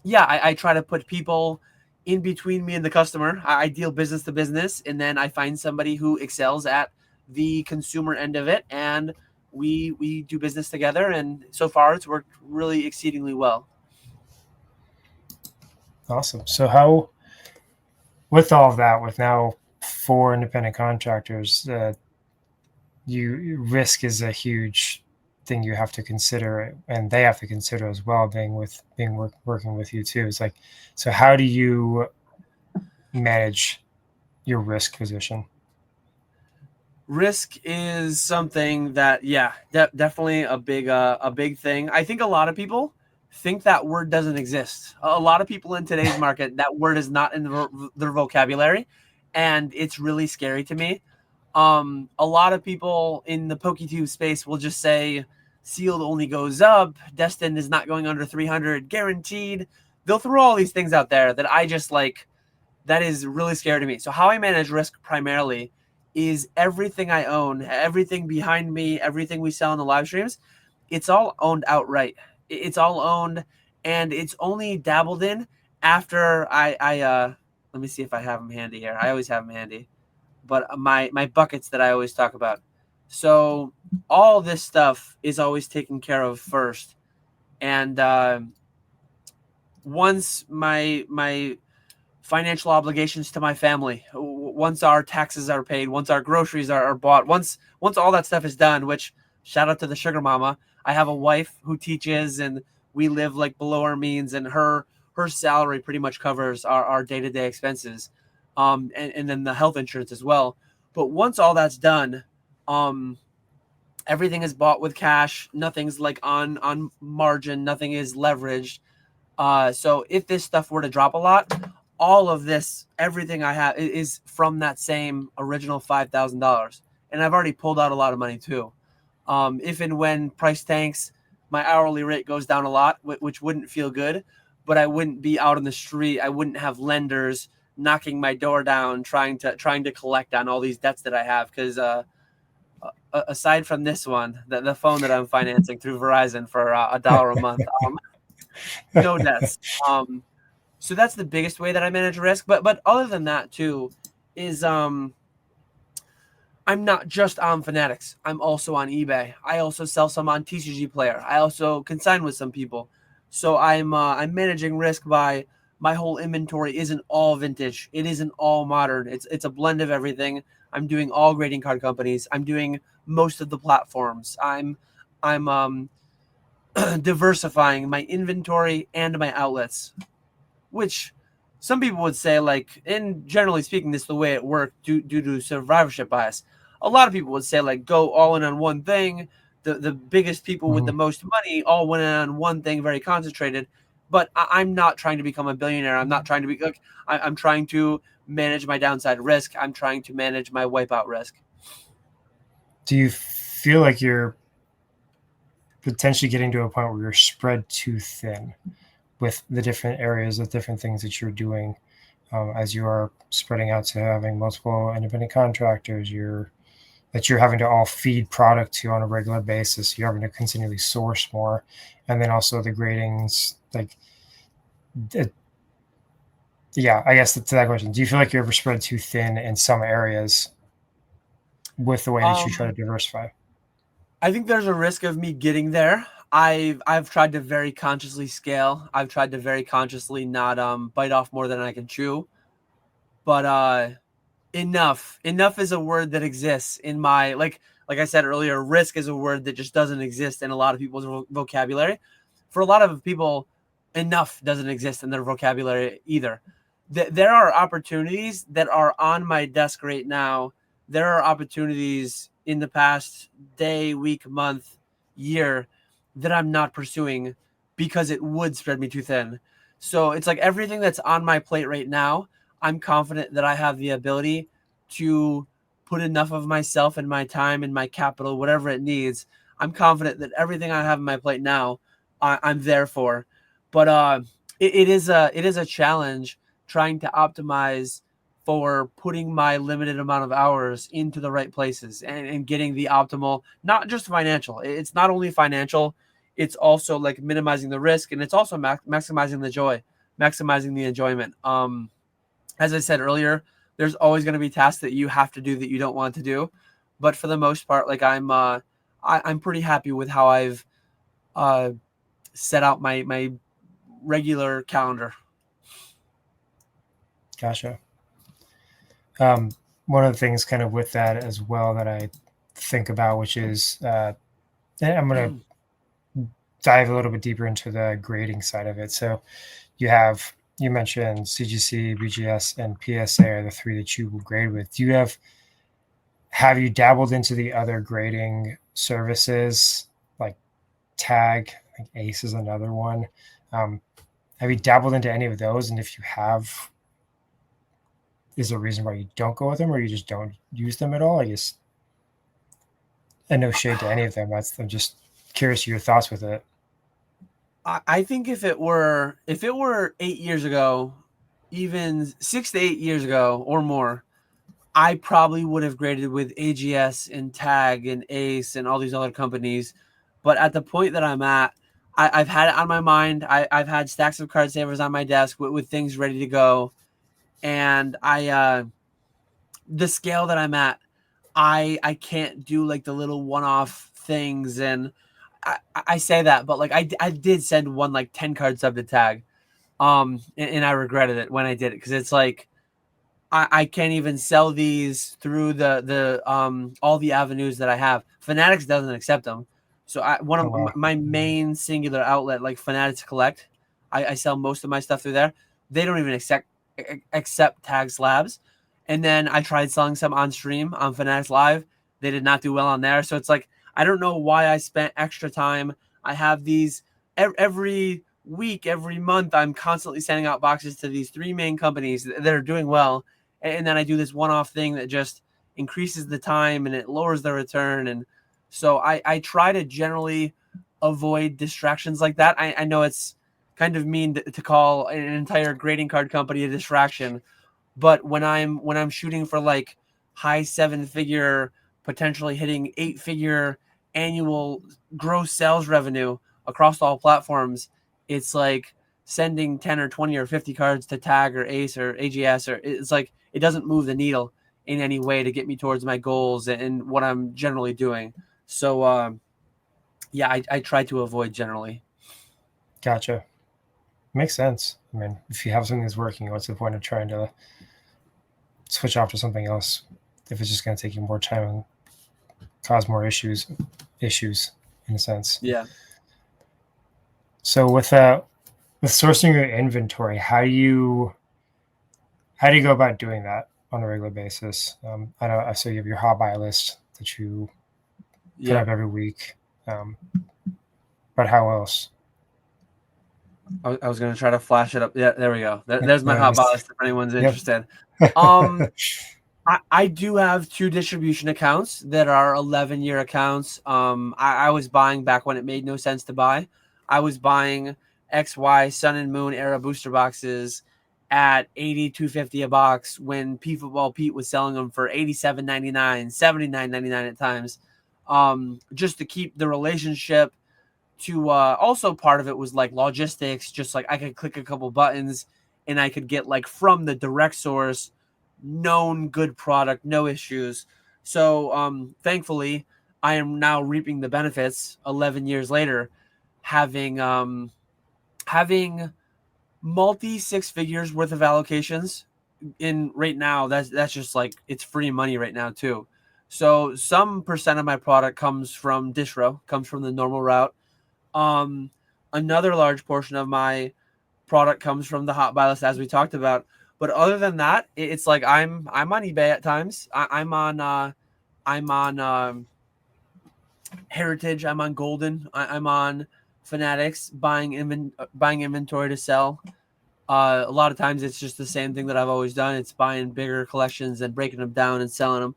yeah, I try to put people in between me and the customer. I deal business to business, and then I find somebody who excels at the consumer end of it, and we do business together. And so far, it's worked really exceedingly well. Awesome. So how, with all of that, with now 4 independent contractors, risk is a huge thing you have to consider, and they have to consider as well, working with you too. It's like, so how do you manage your risk position? Risk is something that, definitely a big thing. I think a lot of people think that word doesn't exist. A lot of people in today's market, that word is not in their vocabulary, and it's really scary to me. A lot of people in the PokeTube space will just say sealed only goes up, destined is not going under 300, guaranteed. They'll throw all these things out there that I just like, that is really scary to me. So how I manage risk primarily is everything I own, everything behind me, everything we sell in the live streams, it's all owned outright. It's all owned, and it's only dabbled in after I let me see if I have them handy here. I always have them handy, but my buckets that I always talk about. So all this stuff is always taken care of first, and once my financial obligations to my family, once our taxes are paid, once our groceries are bought, once all that stuff is done, which shout out to the sugar mama. I have a wife who teaches, and we live like below our means, and her salary pretty much covers our day-to-day expenses, and then the health insurance as well. But once all that's done, um everything is bought with cash. Nothing's like on margin, nothing is leveraged. So if this stuff were to drop a lot, all of this, everything I have is from that same original $5,000, and I've already pulled out a lot of money too. If and when price tanks, my hourly rate goes down a lot, which wouldn't feel good, but I wouldn't be out on the street. I wouldn't have lenders knocking my door down, trying to collect on all these debts that I have. Because aside from this one, the phone that I'm financing through Verizon for $1 a month, no debts. So that's the biggest way that I manage risk. But other than that too, is I'm not just on Fanatics. I'm also on eBay. I also sell some on TCG Player. I also consign with some people. So I'm managing risk by my whole inventory isn't all vintage. It isn't all modern. It's a blend of everything. I'm doing all grading card companies. I'm doing most of the platforms. I'm diversifying my inventory and my outlets, which some people would say, like, and generally speaking, this is the way it worked due to survivorship bias. A lot of people would say, like, go all in on one thing. The biggest people with the Mhm. most money all went in on one thing, very concentrated. But I'm not trying to become a billionaire. I'm not trying to be like, I'm trying to manage my downside risk. I'm trying to manage my wipeout risk. Do you feel like you're potentially getting to a point where you're spread too thin with the different areas of different things that you're doing, as you are spreading out to having multiple independent contractors, you're having to all feed product to on a regular basis. You're having to continually source more, and then also the gradings. Like, it, yeah, I guess to that question, do you feel like you're ever spread too thin in some areas with the way that you try to Um, diversify? I think there's a risk of me getting there. I've tried to very consciously scale. I've tried to very consciously not bite off more than I can chew. But enough is a word that exists in my, like I said earlier, risk is a word that just doesn't exist in a lot of people's vocabulary. For a lot of people, enough doesn't exist in their vocabulary either. There are opportunities that are on my desk right now. There are opportunities in the past day, week, month, year that I'm not pursuing because it would spread me too thin. So it's like everything that's on my plate right now, I'm confident that I have the ability to put enough of myself and my time and my capital, whatever it needs. I'm confident that everything I have on my plate now, I'm there for. But it is a challenge trying to optimize for putting my limited amount of hours into the right places, and getting the optimal, not just financial. It's not only financial, it's also like minimizing the risk, and it's also maximizing the joy, maximizing the enjoyment. As I said earlier, there's always going to be tasks that you have to do that you don't want to do, but for the most part, like I'm pretty happy with how I've uh, set out my regular calendar. Gotcha. One of the things kind of with that as well that I think about, which is, and I'm going to dive a little bit deeper into the grading side of it. So you mentioned CGC, BGS, and PSA are the three that you will grade with. Have you dabbled into the other grading services like Tag? I think Ace is another one. Um, have you dabbled into any of those? And if you have, is there a reason why you don't go with them, or you just don't use them at all? I guess, and no shade to any of them. I'm just curious your thoughts with it. I think if it were 8 years ago, even 6 to 8 years ago or more, I probably would have graded with AGS and Tag and Ace and all these other companies. But at the point that I'm at, I've had it on my mind. I've had stacks of card savers on my desk with things ready to go. And the scale that I'm at, I can't do like the little one-off things. And I say that, but like I did send one like 10 card sub to Tag. And I regretted it when I did it, because it's like I can't even sell these through the all the avenues that I have. Fanatics doesn't accept them. So one Oh, of wow. my main singular outlet, like Fanatics Collect, I sell most of my stuff through there. They don't even accept Tag slabs. And then I tried selling some on stream on Fanatics Live. They did not do well on there. So it's like I don't know why I spent extra time. I have these every week, every month. I'm constantly sending out boxes to these three main companies that are doing well, and then I do this one-off thing that just increases the time and it lowers the return. And so I try to generally avoid distractions like that. I know it's kind of mean to call an entire grading card company a distraction, but when I'm shooting for like high seven figure, potentially hitting 8 figure annual gross sales revenue across all platforms, it's like sending 10 or 20 or 50 cards to Tag or Ace or AGS, or it's like it doesn't move the needle in any way to get me towards my goals and what I'm generally doing. So yeah, I try to avoid generally. Gotcha. Makes sense. I mean, if you have something that's working, what's the point of trying to switch off to something else if it's just going to take you more time and cause more issues in a sense? Yeah. So with sourcing your inventory, how do you go about doing that on a regular basis? I know I saw you have your hot buy list that you put Yeah. up every week, but how else? I was going to try to flash it up. Yeah, there we go. There's my There it hot is. box if anyone's Yep. interested. Um, I do have two distribution accounts that are 11-year accounts. I was buying back when it made no sense to buy. I was buying XY Sun and Moon era booster boxes at 82.50 a box when P Football Pete was selling them for 87.99, 79.99 at times. Just to keep the relationship. To also part of it was like logistics, just like I could click a couple buttons and I could get like from the direct source known good product, no issues. So thankfully I am now reaping the benefits 11 years later, having multi six figures worth of allocations in right now. That's just like it's free money right now too. So some percent of my product comes from distro, comes from the normal route. um, Another large portion of my product comes from the hot buy list, as we talked about. But other than that, it's like I'm on eBay at times. I'm on Heritage. I'm on Golden. I'm on Fanatics, buying inventory to sell. A lot of times it's just the same thing that I've always done. It's buying bigger collections and breaking them down and selling them.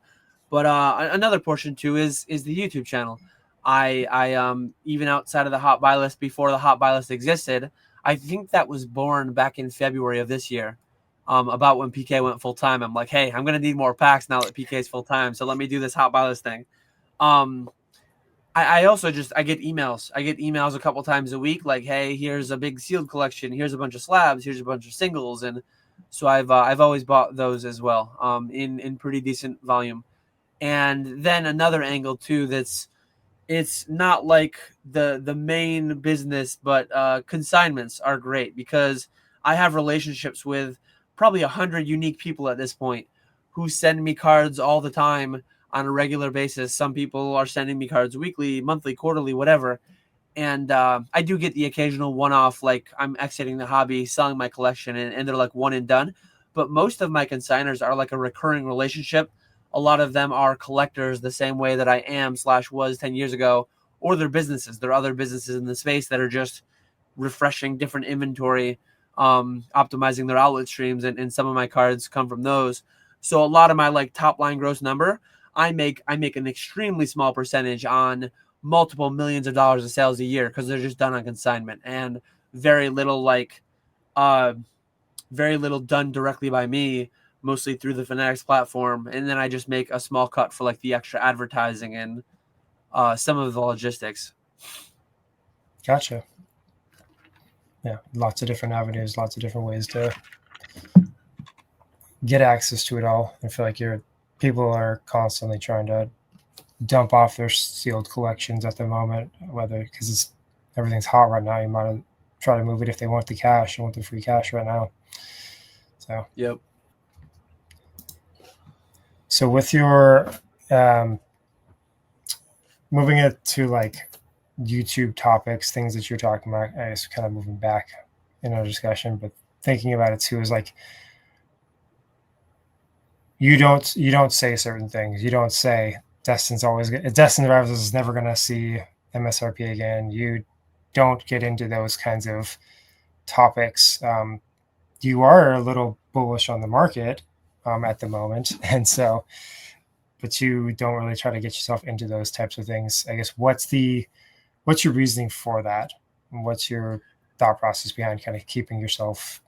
But another portion too is the YouTube channel. I even outside of the hot buy list, before the hot buy list existed, I think that was born back in February of this year. About when PK went full time, I'm like, hey, I'm gonna need more packs now that PK is full time, so let me do this hot buy list thing. Um, I also just I get emails. I get emails a couple times a week, like, hey, here's a big sealed collection. Here's a bunch of slabs. Here's a bunch of singles, and so I've always bought those as well, in pretty decent volume. And then another angle too, that's it's not like the main business, but consignments are great because I have relationships with probably 100 unique people at this point who send me cards all the time on a regular basis. Some people are sending me cards weekly, monthly, quarterly, whatever. And I do get the occasional one-off, like I'm exiting the hobby, selling my collection, and they're like one and done. But most of my consigners are like a recurring relationship. A lot of them are collectors the same way that I am slash was 10 years ago, or they're businesses. There are other businesses in the space that are just refreshing different inventory, optimizing their outlet streams, and some of my cards come from those. So a lot of my like top line gross number, I make an extremely small percentage on multiple millions of dollars of sales a year because they're just done on consignment, and very little like uh very little done directly by me. mostly through the Fanatics platform, and then I just make a small cut for like the extra advertising and some of the logistics. Gotcha. Yeah, lots of different avenues, lots of different ways to get access to it all. I feel like people are constantly trying to dump off their sealed collections at the moment, whether because everything's hot right now. You might try to move it if they want the cash and want the free cash right now. So Yep. So with your moving it to like YouTube topics, things that you're talking about, I guess kind of moving back in our discussion, but thinking about it too is like you don't say certain things. You don't say Destin Rivals is never gonna see MSRP again. You don't get into those kinds of topics. You are a little bullish on the market at the moment, and so but you don't really try to get yourself into those types of things. I guess what's your reasoning for that? And what's your thought process behind kind of keeping yourself?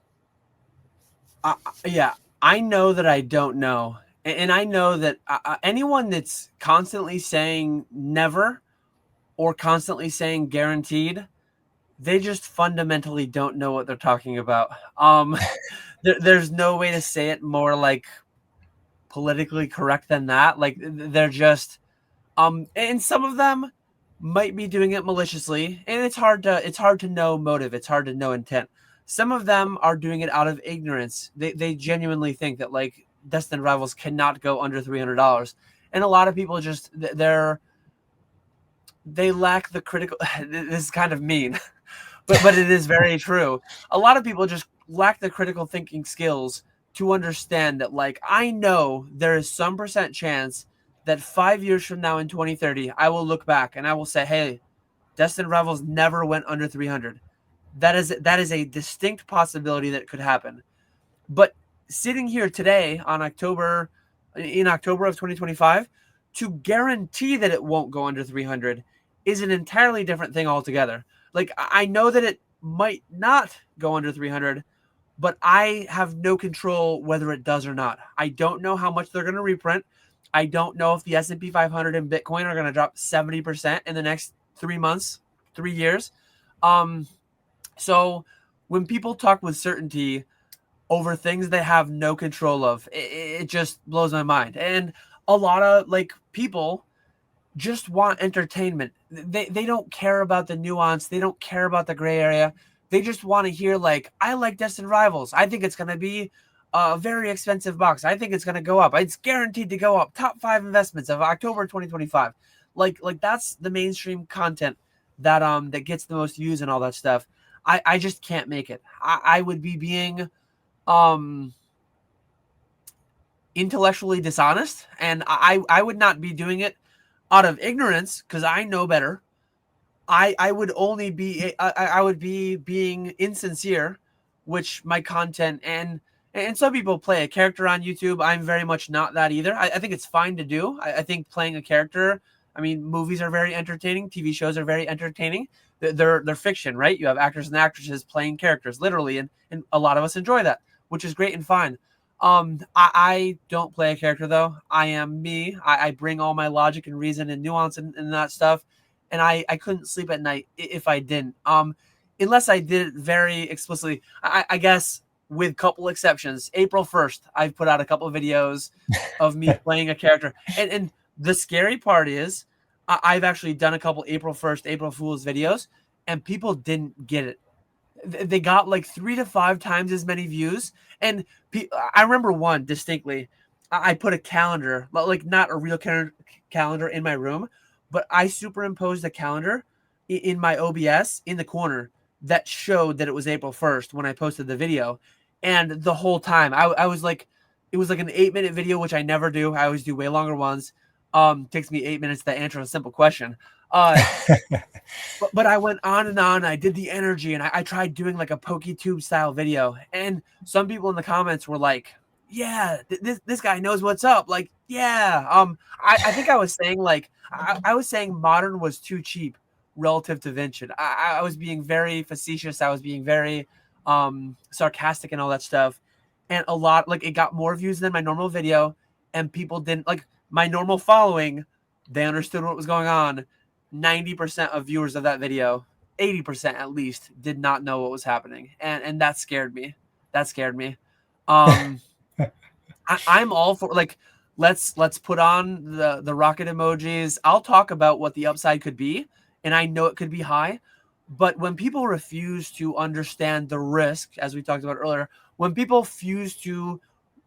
Yeah, I know that I don't know. And I know that anyone that's constantly saying never or constantly saying guaranteed, they just fundamentally don't know what they're talking about. There's no way to say it more like politically correct than that. Like they're just and some of them might be doing it maliciously, and it's hard to know motive. It's hard to know intent. Some of them are doing it out of ignorance. They genuinely think that like Destined Rivals cannot go under $300, and a lot of people just they lack the critical. This is kind of mean, but it is very true. A lot of people just lack the critical thinking skills to understand that like I know there is some percent chance that 5 years from now in 2030 I will look back and I will say, hey, Destined Rivals never went under 300. That is a distinct possibility that could happen. But sitting here today in October of 2025, to guarantee that it won't go under 300 is an entirely different thing altogether. Like I know that it might not go under 300, but I have no control whether it does or not. I don't know how much they're going to reprint. I don't know if the S&P 500 and Bitcoin are going to drop 70% in the next 3 months, 3 years. So when people talk with certainty over things they have no control of, it just blows my mind. And a lot of like people just want entertainment. They don't care about the nuance. They don't care about the gray area. They just want to hear like, I like Destined Rivals. I think it's going to be a very expensive box. I think it's going to go up. It's guaranteed to go up. Top 5 investments of October 2025. Like that's the mainstream content that that gets the most views and all that stuff. I just can't make it. I would be being intellectually dishonest, and I would not be doing it out of ignorance because I know better. I would only be I would be being insincere, which my content and some people play a character on YouTube. I'm very much not that either. I think it's fine to do. I think playing a character. I mean, movies are very entertaining. TV shows are very entertaining. They're fiction, right? You have actors and actresses playing characters, literally, and a lot of us enjoy that, which is great and fine. I don't play a character though. I am me. I bring all my logic and reason and nuance and that stuff. And I couldn't sleep at night if I didn't. Unless I did it very explicitly. I guess with a couple exceptions. April 1st, I've put out a couple of videos of me playing a character. And the scary part is I've actually done a couple April 1st, April Fool's videos, and people didn't get it. They got like 3 to 5 times as many views. And I remember one distinctly. I put a calendar, like not a real calendar in my room, but I superimposed a calendar in my OBS in the corner that showed that it was April 1st when I posted the video. And the whole time I was like, it was like an 8-minute video, which I never do. I always do way longer ones. Takes me 8 minutes to answer a simple question. But I went on and on. I did the energy, and I tried doing like a PokeTube style video. And some people in the comments were like, "Yeah, this guy knows what's up." Like, yeah. I think I was saying like I was saying modern was too cheap relative to vintage. I was being very facetious. I was being very sarcastic and all that stuff. and a lot, like, it got more views than my normal video, and people didn't like my normal following. They understood what was going on. 90% of viewers of that video, 80% at least, did not know what was happening, and that scared me. That scared me. Um, I'm all for, like, let's put on the rocket emojis. I'll talk about what the upside could be, and I know it could be high. But when people refuse to understand the risk, as we talked about earlier, when people refuse to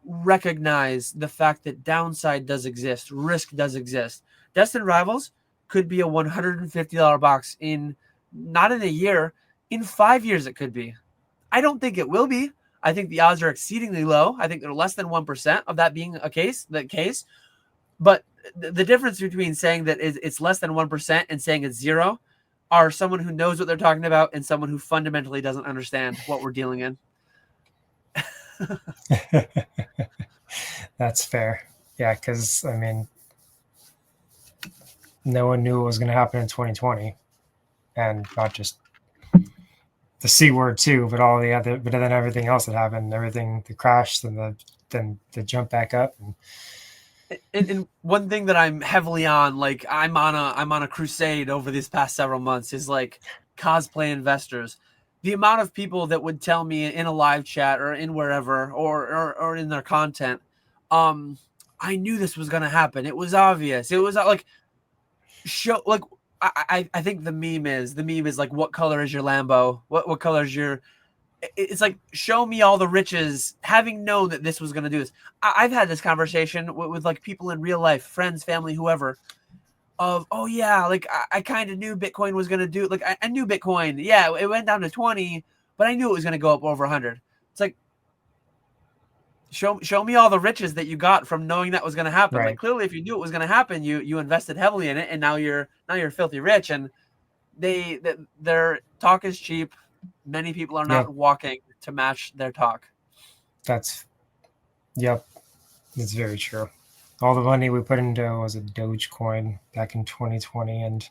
recognize the fact that downside does exist, risk does exist, Destined Rivals could be a $150 box in not in a year, in 5 years it could be. I don't think it will be. I think the odds are exceedingly low. I think they're less than 1% of that being a case. But the difference between saying that it's less than 1% and saying it's zero are someone who knows what they're talking about and someone who fundamentally doesn't understand what we're dealing in. That's fair. Yeah, because I mean, no one knew what was going to happen in 2020, and not just the C word too, but all the other, but then everything else that happened, everything, the crash, and the jump back up. And one thing that I'm heavily on, like I'm on a crusade over these past several months, is like cosplay investors. The amount of people that would tell me in a live chat or in wherever or in their content, I knew this was gonna happen. It was obvious. It was like show like I think the meme is like, what color is your Lambo? What color is your, it's like, show me all the riches, having known that this was going to do this. I've had this conversation with like people in real life, friends, family, whoever, of, oh yeah, like I kind of knew Bitcoin was going to do, like I knew Bitcoin, yeah, it went down to 20, but I knew it was going to go up over 100. It's like, show me all the riches that you got from knowing that was going to happen. Like, Right. clearly, if you knew it was going to happen, you invested heavily in it, and now you're filthy rich. And their talk is cheap. Many people are Yep. not walking to match their talk. That's, yep. It's very true. All the money we put into was a Dogecoin back in 2020, and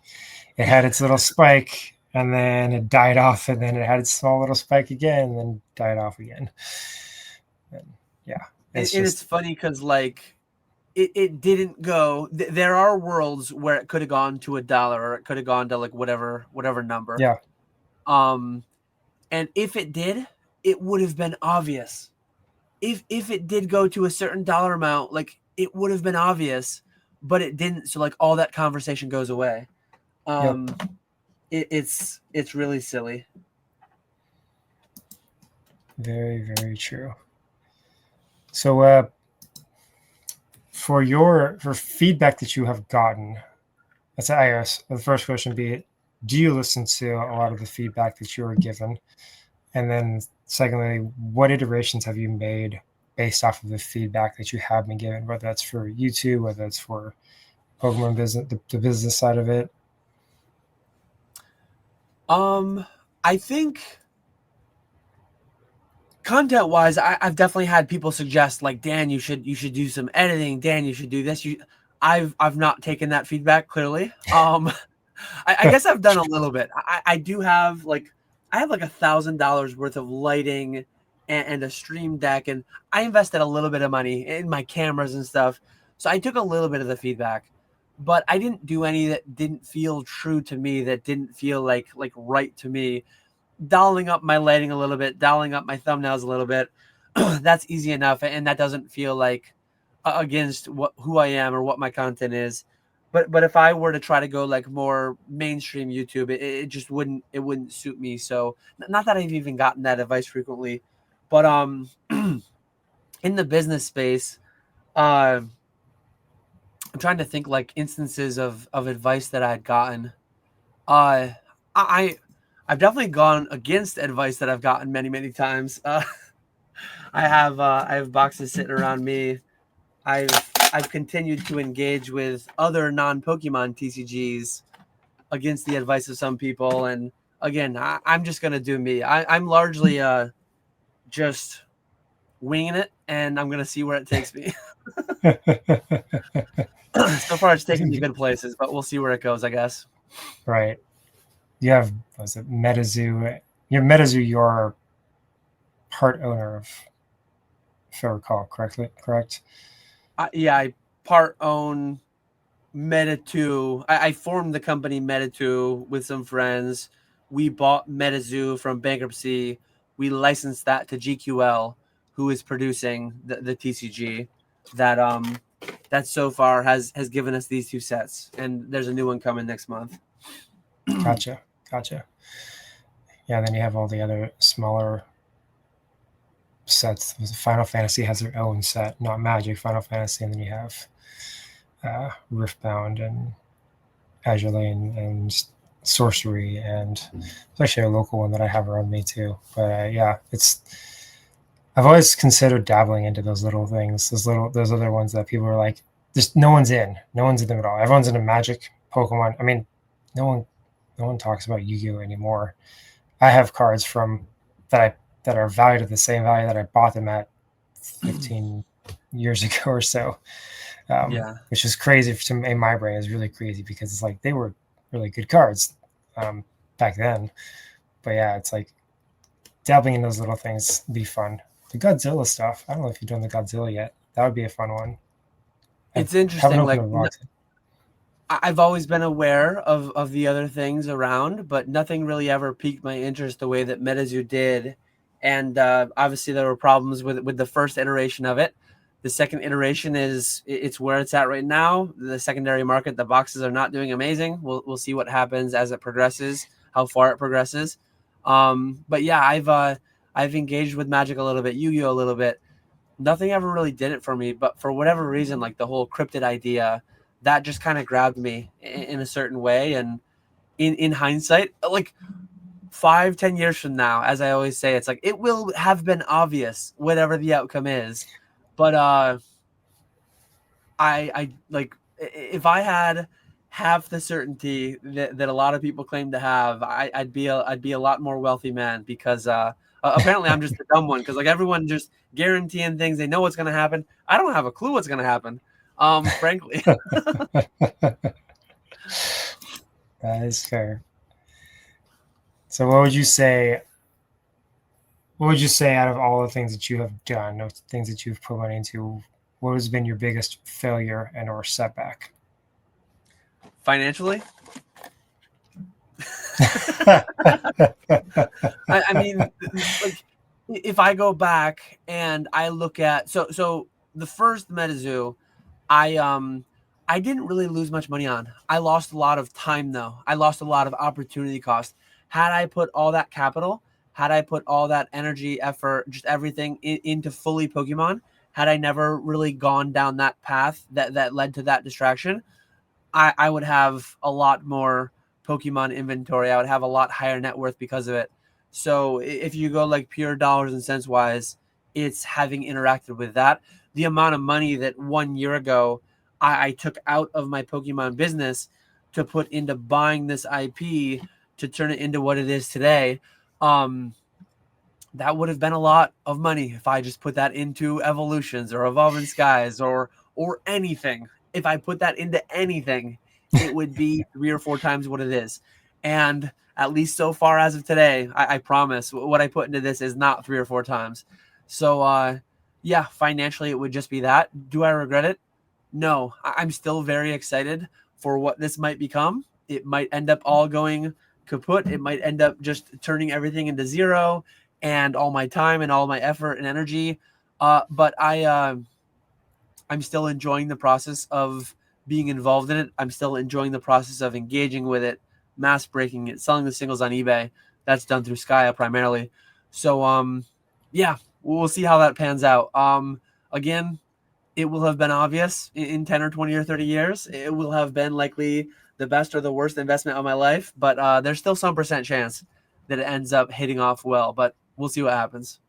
it had its little spike, and then it died off, and then it had its small little spike again, and then died off again. And yeah, And it's it's just, funny because, like, it didn't go. There are worlds where it could have gone to $1, or it could have gone to like whatever number. yeah, Um, and if it did, it would have been obvious. If it did go to a certain dollar amount, like, it would have been obvious, but it didn't. So like all that conversation goes away. yep, Um, it's really silly. very, very true. So, for feedback that you have gotten, that's iOS. The first question would be, do you listen to a lot of the feedback that you were given? And then secondly, what iterations have you made based off of the feedback that you have been given, whether that's for YouTube, whether it's for Pokemon business, the business side of it? I think content wise, I've definitely had people suggest, like, Dan, you should do some editing. Dan, you should do this. I've not taken that feedback, clearly. I guess I've done a little bit. I do have like, I have like $1,000 worth of lighting and a stream deck, and I invested a little bit of money in my cameras and stuff. So I took a little bit of the feedback, but I didn't do any that didn't feel true to me, that didn't feel like right to me. Dialing up my lighting a little bit, dialing up my thumbnails a little bit, that's easy enough, and that doesn't feel like against who I am or what my content is. But if I were to try to go like more mainstream YouTube, it just wouldn't suit me. So, not that I've even gotten that advice frequently, but in the business space, I'm trying to think like instances of advice that I had gotten. Uh, I I've definitely gone against advice that I've gotten many times. I have boxes sitting around me. I've I've continued to engage with other non-Pokemon TCGs against the advice of some people, and again, I'm just gonna do me. I'm largely just winging it, and I'm gonna see where it takes me. So far, it's taken me good places, but we'll see where it goes, I guess. Right. You have, was it MetaZoo? You're MetaZoo, you're part owner of. if I recall correct. I part own Meta2. I formed the company Meta2 with some friends. We bought MetaZoo from bankruptcy. We licensed that to GQL, who is producing the TCG that so far has given us these two sets, and there's a new one coming next month. Gotcha. Yeah, then you have all the other smaller sets. Final Fantasy has their own set, not Magic, Final Fantasy, and then you have Riftbound and Azure Lane and Sorcery, and there's actually a local one that I have around me too. But yeah, I've always considered dabbling into those little things, those other ones that people are like, just no one's in them at all. Everyone's into Magic, Pokemon. I mean, no one talks about Yu-Gi-Oh anymore. I have cards from that are valued at the same value that I bought them at 15 years ago or so. Which is crazy in my brain. Is really crazy because it's like they were really good cards back then. But yeah, it's like dabbling in those little things be fun. The Godzilla stuff. I don't know if you've done the Godzilla yet. That would be a fun one. It's interesting. Like I've always been aware of the other things around, but nothing really ever piqued my interest the way that MetaZoo did. And obviously there were problems with the first iteration of it. The second iteration it's where it's at right now. The secondary market, the boxes are not doing amazing. We'll see what happens as it progresses, how far it progresses. But yeah, I've engaged with Magic a little bit, Yu-Gi-Oh a little bit. Nothing ever really did it for me, but for whatever reason, like the whole cryptid idea, that just kind of grabbed me in a certain way. And in hindsight, like 5-10 years from now, as I always say, it's like it will have been obvious whatever the outcome is. But I like if I had half the certainty that a lot of people claim to have, I'd be a lot more wealthy man because apparently I'm just a dumb one because like everyone just guaranteeing things, they know what's going to happen. I don't have a clue what's going to happen. Frankly. That is fair. So what would you say out of all the things that you have done, those things that you've put money into, what has been your biggest failure and or setback? Financially? I mean, like if I go back and I look at so the first MetaZoo, I didn't really lose much money on. I lost a lot of time though. I lost a lot of opportunity cost. Had I put all that capital, had I put all that energy, effort, just everything into fully Pokemon, had I never really gone down that path that led to that distraction, I would have a lot more Pokemon inventory. I would have a lot higher net worth because of it. So if you go like pure dollars and cents wise, it's having interacted with that. The amount of money that 1 year ago I took out of my Pokemon business to put into buying this IP to turn it into what it is today. That would have been a lot of money if I just put that into Evolutions or Evolving Skies or anything. If I put that into anything, it would be 3 or 4 times what it is. And at least so far as of today, I promise what I put into this is not 3 or 4 times. So, yeah, financially, it would just be that. Do I regret it? No, I'm still very excited for what this might become. It might end up all going kaput. It might end up just turning everything into zero and all my time and all my effort and energy. But I'm still enjoying the process of being involved in it. I'm still enjoying the process of engaging with it, mass breaking it, selling the singles on eBay. That's done through Skya primarily. So, yeah, we'll see how that pans out. Again, it will have been obvious in 10 or 20 or 30 years. It will have been likely the best or the worst investment of my life, but there's still some percent chance that it ends up hitting off well, but we'll see what happens.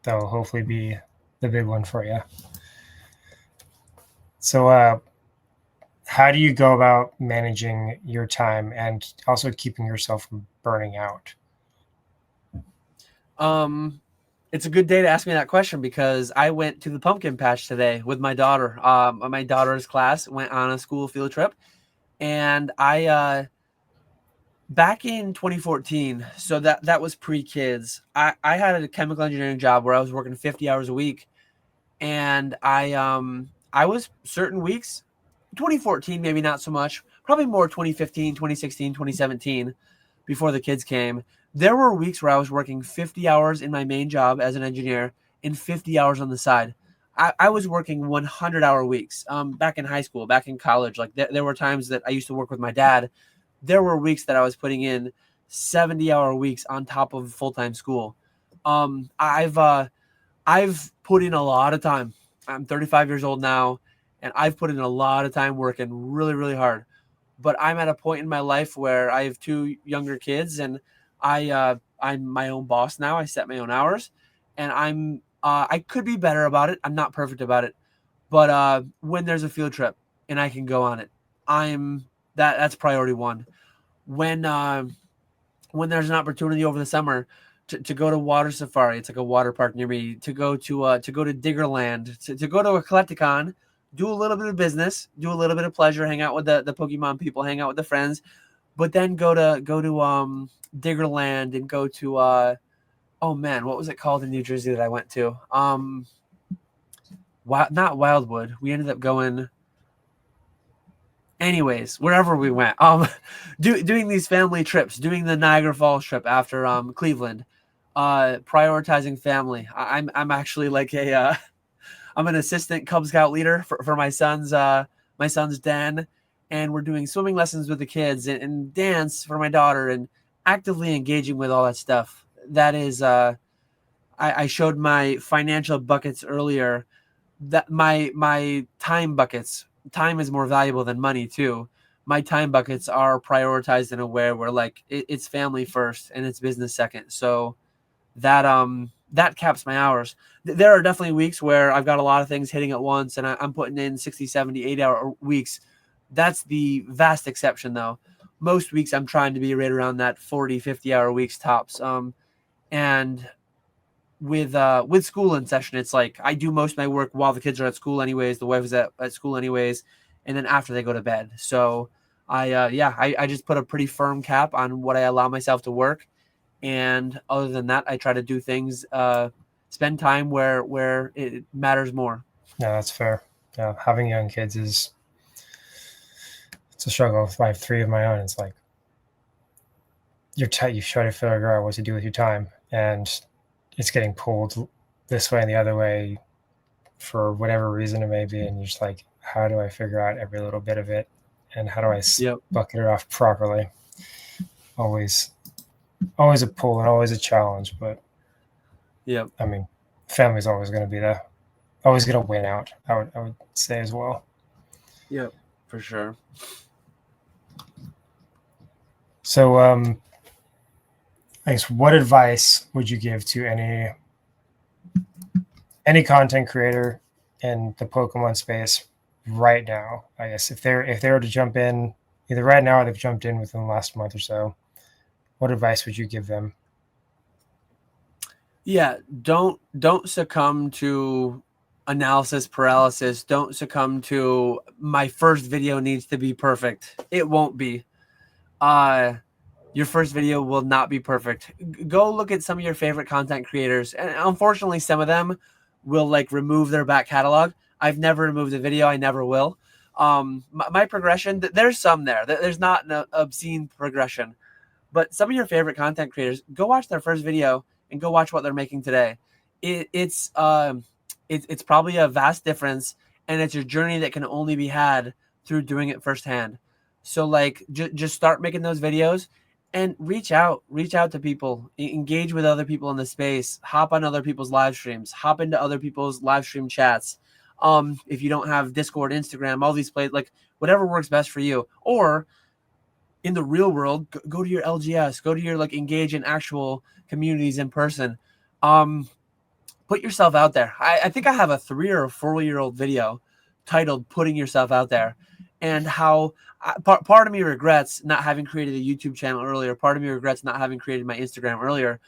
That will hopefully be the big one for you. So, how do you go about managing your time and also keeping yourself from burning out? It's a good day to ask me that question because I went to the pumpkin patch today with my daughter. My daughter's class went on a school field trip, and Back in 2014, so that was pre-kids. I had a chemical engineering job where I was working 50 hours a week, and I was certain weeks, 2014 maybe not so much, probably more 2015, 2016, 2017, before the kids came. There were weeks where I was working 50 hours in my main job as an engineer and 50 hours on the side. I was working 100-hour weeks. Back in high school, back in college, like there were times that I used to work with my dad. There were weeks that I was putting in 70-hour weeks on top of full-time school. Um, I've uh, I've put in a lot of time. I'm 35 years old now, and I've put in a lot of time working really, really hard. But I'm at a point in my life where I have two younger kids, and I'm my own boss now. I set my own hours, and I could be better about it. I'm not perfect about it, but when there's a field trip and I can go on it, I'm that's priority one. When when there's an opportunity over the summer to go to water safari, it's like a water park near me, to go to Diggerland, to go to a Collecticon, do a little bit of business, do a little bit of pleasure, hang out with the Pokemon people, hang out with the friends, but then go to Diggerland and go to oh man, what was it called in New Jersey that I went to? Not Wildwood. We ended up going anyways, wherever we went, doing these family trips, doing the Niagara Falls trip after Cleveland, prioritizing family. I'm actually like a I'm an assistant Cub Scout leader for my son's den, and we're doing swimming lessons with the kids and dance for my daughter and actively engaging with all that stuff. That is I showed my financial buckets earlier, that my time buckets, time is more valuable than money too. My time buckets are prioritized in a way where like it's family first and it's business second. So that caps my hours. There are definitely weeks where I've got a lot of things hitting at once and I'm putting in 60, 70, 80 hour weeks. That's the vast exception though. Most weeks I'm trying to be right around that 40, 50 hour weeks tops. And with school in session, it's like I do most of my work while the kids are at school anyways, the wife is at school anyways, and then after they go to bed. So I just put a pretty firm cap on what I allow myself to work, and other than that I try to do things, spend time where it matters more. Yeah, that's fair. Yeah, having young kids is it's a struggle. If I have three of my own, it's like you're tight. You try to figure out what to do with your time, and it's getting pulled this way and the other way for whatever reason it may be, and you're just like, how do I figure out every little bit of it, and how do I Yep. bucket it off properly? Always, always a pull and always a challenge. But Yep. I mean, family's always going to be always going to win out. I would say as well. Yep. For sure. So, I guess what advice would you give to any content creator in the Pokemon space right now? I guess if they were to jump in either right now or they've jumped in within the last month or so, what advice would you give them? Yeah, don't succumb to analysis paralysis. Don't succumb to my first video needs to be perfect. It won't be. Uh your first video will not be perfect. Go look at some of your favorite content creators, and unfortunately some of them will like remove their back catalog. I've never removed a video. I never will. My progression, there's some there. There's not an obscene progression, but some of your favorite content creators, go watch their first video and go watch what they're making today. It's probably a vast difference, and it's a journey that can only be had through doing it firsthand. So like just start making those videos and reach out to people, engage with other people in the space, hop on other people's live streams, hop into other people's live stream chats. If you don't have Discord, Instagram, all these places, like whatever works best for you, or in the real world, go to your LGS, go to your like engage in actual communities in person. Um, put yourself out there. I think I have a 3 or 4 year old video titled "Putting Yourself Out There," and how part of me regrets not having created a YouTube channel earlier. Part of me regrets not having created my Instagram earlier,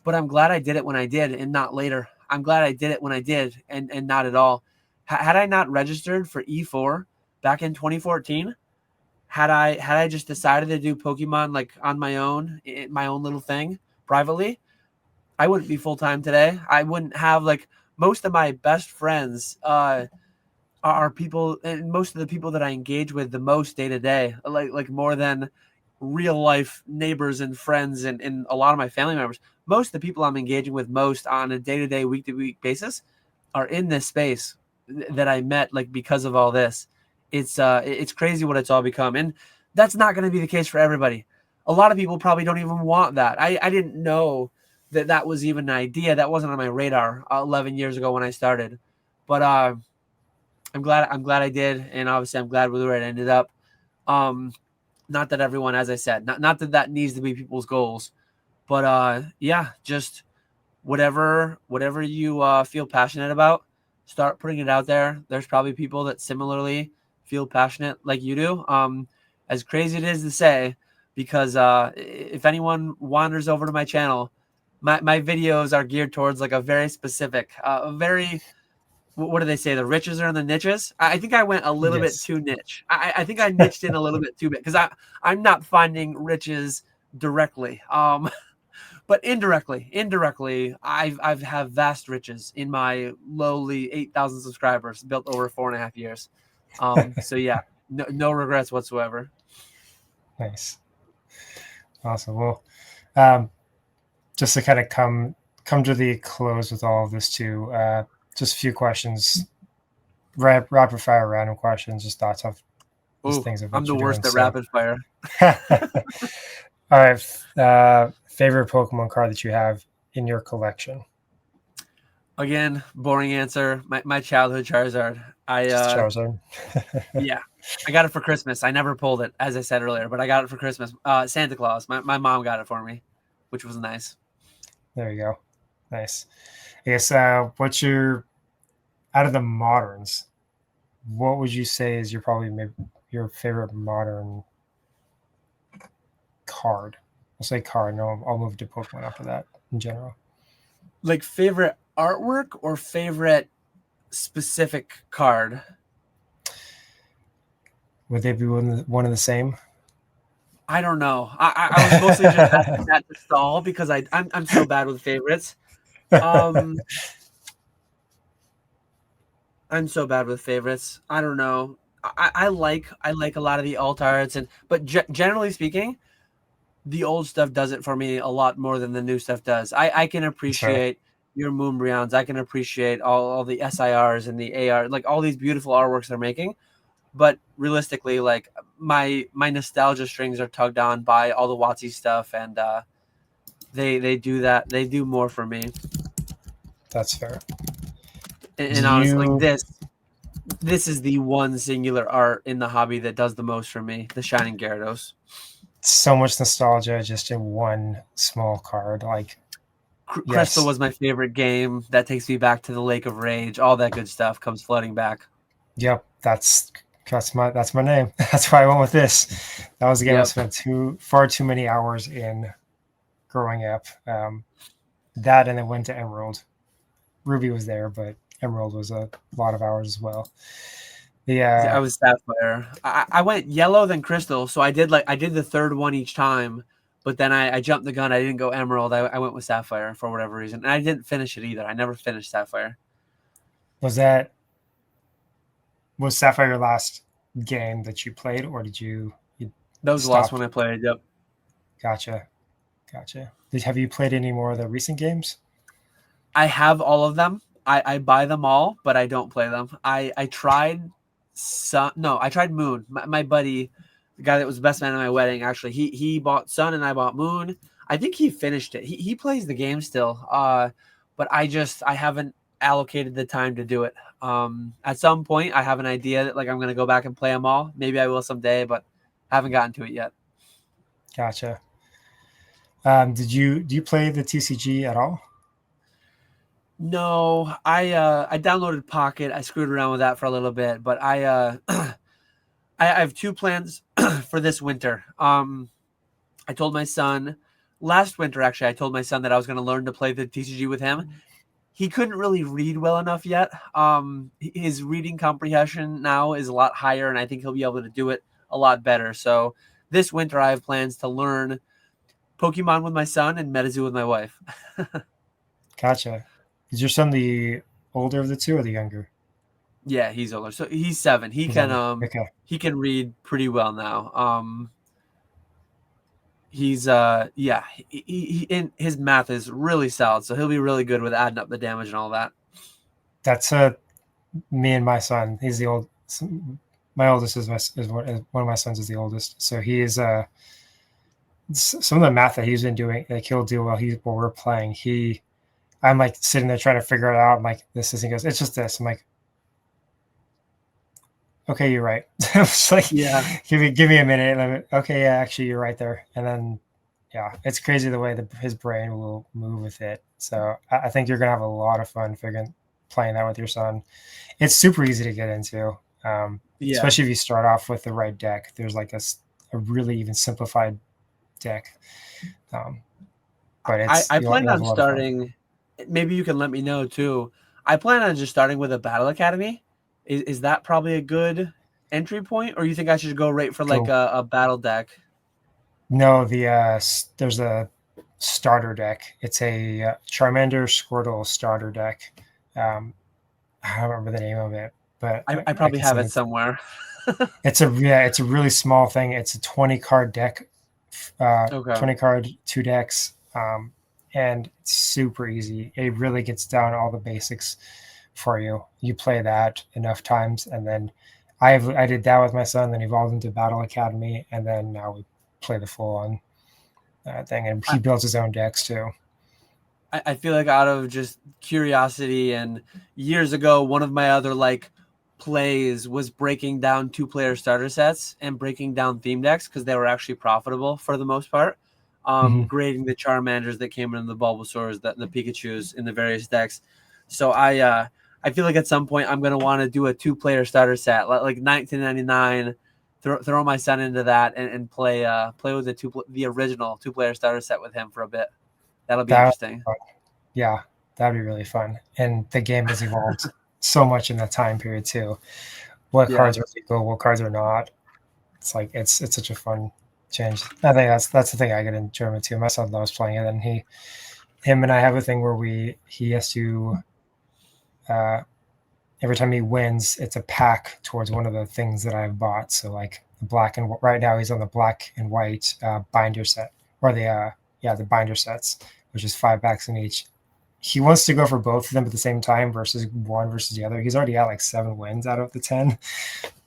but I'm glad I did it when I did and not later. I'm glad I did it when I did and not at all. Had I not registered for E4 back in 2014, had I just decided to do Pokemon like on my own, my own little thing privately, I wouldn't be full time today. I wouldn't have like most of my best friends are people, and most of the people that I engage with the most day to day, like more than real life neighbors and friends and a lot of my family members. Most of the people I'm engaging with most on a day to day, week to week basis are in this space that I met like because of all this. It's crazy what it's all become, and that's not going to be the case for everybody. A lot of people probably don't even want that. I didn't know that that was even an idea. That wasn't on my radar 11 years ago when I started, but I'm glad I did, and obviously I'm glad with where it ended up. Um, Not that everyone, as I said, not that that needs to be people's goals, but yeah, just whatever you feel passionate about, start putting it out there. There's probably people that similarly feel passionate like you do. As crazy it is to say, because if anyone wanders over to my channel, my videos are geared towards like a very specific, very, what do they say? The riches are in the niches. I think I went a little bit Yes. too niche. I think I niched in a little bit too bit because I'm not finding riches directly. But indirectly, I've have vast riches in my lowly 8,000 subscribers built over 4.5 years. So yeah, no regrets whatsoever. Nice. Awesome. Well, um, just to kind of come to the close with all of this too, just a few questions, rapid fire random questions, just thoughts of just Ooh, things of I'm what the you're doing. worst at So, rapid fire. all right, favorite Pokemon card that you have in your collection? Again, boring answer. My childhood Charizard. Just Charizard. Yeah, I got it for Christmas. I never pulled it, as I said earlier, but I got it for Christmas. Santa Claus. My mom got it for me, which was nice. There you go. Nice. I guess what's your out of the moderns? What would you say is your probably maybe your favorite modern card? I'll say card. No, I'll move to Pokemon after that in general. Like favorite artwork or favorite specific card? Would they be one of the same? I don't know. I was mostly just asking that to stall because I'm so bad with favorites. Um, I'm so bad with favorites. I don't know. I like a lot of the alt arts, and but generally speaking, the old stuff does it for me a lot more than the new stuff does. I can Sure. appreciate your Moonbryons. I can appreciate all the SIRs and the AR, like all these beautiful artworks they're making. But realistically, like my nostalgia strings are tugged on by all the WotC stuff, and they do that. They do more for me. That's fair. And Do honestly, like you this is the one singular art in the hobby that does the most for me. The Shining Gyarados. so much nostalgia just in one small card? Like, Crystal yes, was my favorite game. That takes me back to the Lake of Rage. All that good stuff comes flooding back. yep, that's my name. That's why I went with this. That was a game I Yep. spent far too many hours in growing up. That and then went to Emerald. Ruby was there, but Emerald was a lot of hours as well. The I was Sapphire. I went yellow then Crystal, so I did the third one each time, but then I jumped the gun. I didn't go Emerald. I went with Sapphire for whatever reason, and I didn't finish it either. I never finished Sapphire. was that was Sapphire your last game that you played, or did you That was the last stop? one I played. Yep. Gotcha, gotcha. Have you played any more of the recent games? I have all of them. I buy them all, but I don't play them. I tried Sun. No, I tried Moon. My buddy, the guy that was the best man at my wedding, actually, he bought Sun and I bought Moon. I think he finished it. He plays the game still. But I haven't allocated the time to do it. At some point, I have an idea that like I'm gonna go back and play them all. Maybe I will someday, but haven't gotten to it yet. Gotcha. Do you play the TCG at all? No, I downloaded Pocket. I screwed around with that for a little bit, but I have two plans for this winter. I told my son last winter, actually, I told my son that I was going to learn to play the TCG with him. He couldn't really read well enough yet. His reading comprehension now is a lot higher, and I think he'll be able to do it a lot better. So this winter I have plans to learn Pokemon with my son and MetaZoo with my wife. Gotcha. Is your son the older of the two or the younger? Yeah, he's older. So he's 7. He's older. Okay. He can read pretty well now. He's yeah, in his math is really solid, so he'll be really good with adding up the damage and all that. That's me and my son. He's the old. My oldest is one of my sons is the oldest. So he is some of the math that he's been doing, like he'll do while we're playing. I'm like sitting there trying to figure it out. I'm like, this is, he goes, it's just this. I'm like, okay, you're right. I was like, Yeah, give me a minute. Okay, yeah, actually, you're right there. And then, yeah, it's crazy the way his brain will move with it. So I think you're gonna have a lot of fun playing that with your son. It's super easy to get into, yeah. especially if you start off with the right deck. There's like a really even simplified deck, but I you'll plan have on a lot of fun. starting. Maybe you can let me know too. I plan on just starting with a Battle Academy. Is that probably a good entry point, or you think I should go right for like Go a battle deck? No, there's a starter deck. It's a Charmander Squirtle starter deck. I don't remember the name of it, but I I probably can have send it it. somewhere. It's a really small thing. It's a 20 card deck, Okay. 20 card 2 decks, and it's super easy. It really gets down all the basics for you. You play that enough times, and then I did that with my son. Then evolved into Battle Academy, and then now we play the full on thing. And he builds his own decks too. I feel like out of just curiosity and years ago, one of my other like plays was breaking down 2-player starter sets and breaking down theme decks because they were actually profitable for the most part. Mm-hmm. Grading the Charmanders that came in the Bulbasaurs, the Pikachus in the various decks. So I feel like at some point I'm gonna want to do a 2-player starter set like 1999. Throw my son into that and play with the original 2-player starter set with him for a bit. That'll be That interesting. Yeah, that'd be really fun. And the game has evolved so much in that time period too. What Yeah. cards are legal, what cards are not. It's like it's such a fun change. I think that's the thing I get enjoyment too. My son loves playing it, and him and I have a thing where he has to every time he wins, it's a pack towards one of the things that I've bought. So like the black and right now he's on the black and white binder set, or the binder sets, which is 5 packs in each. He wants to go for both of them at the same time versus one versus the other. He's already at like 7 wins out of the 10,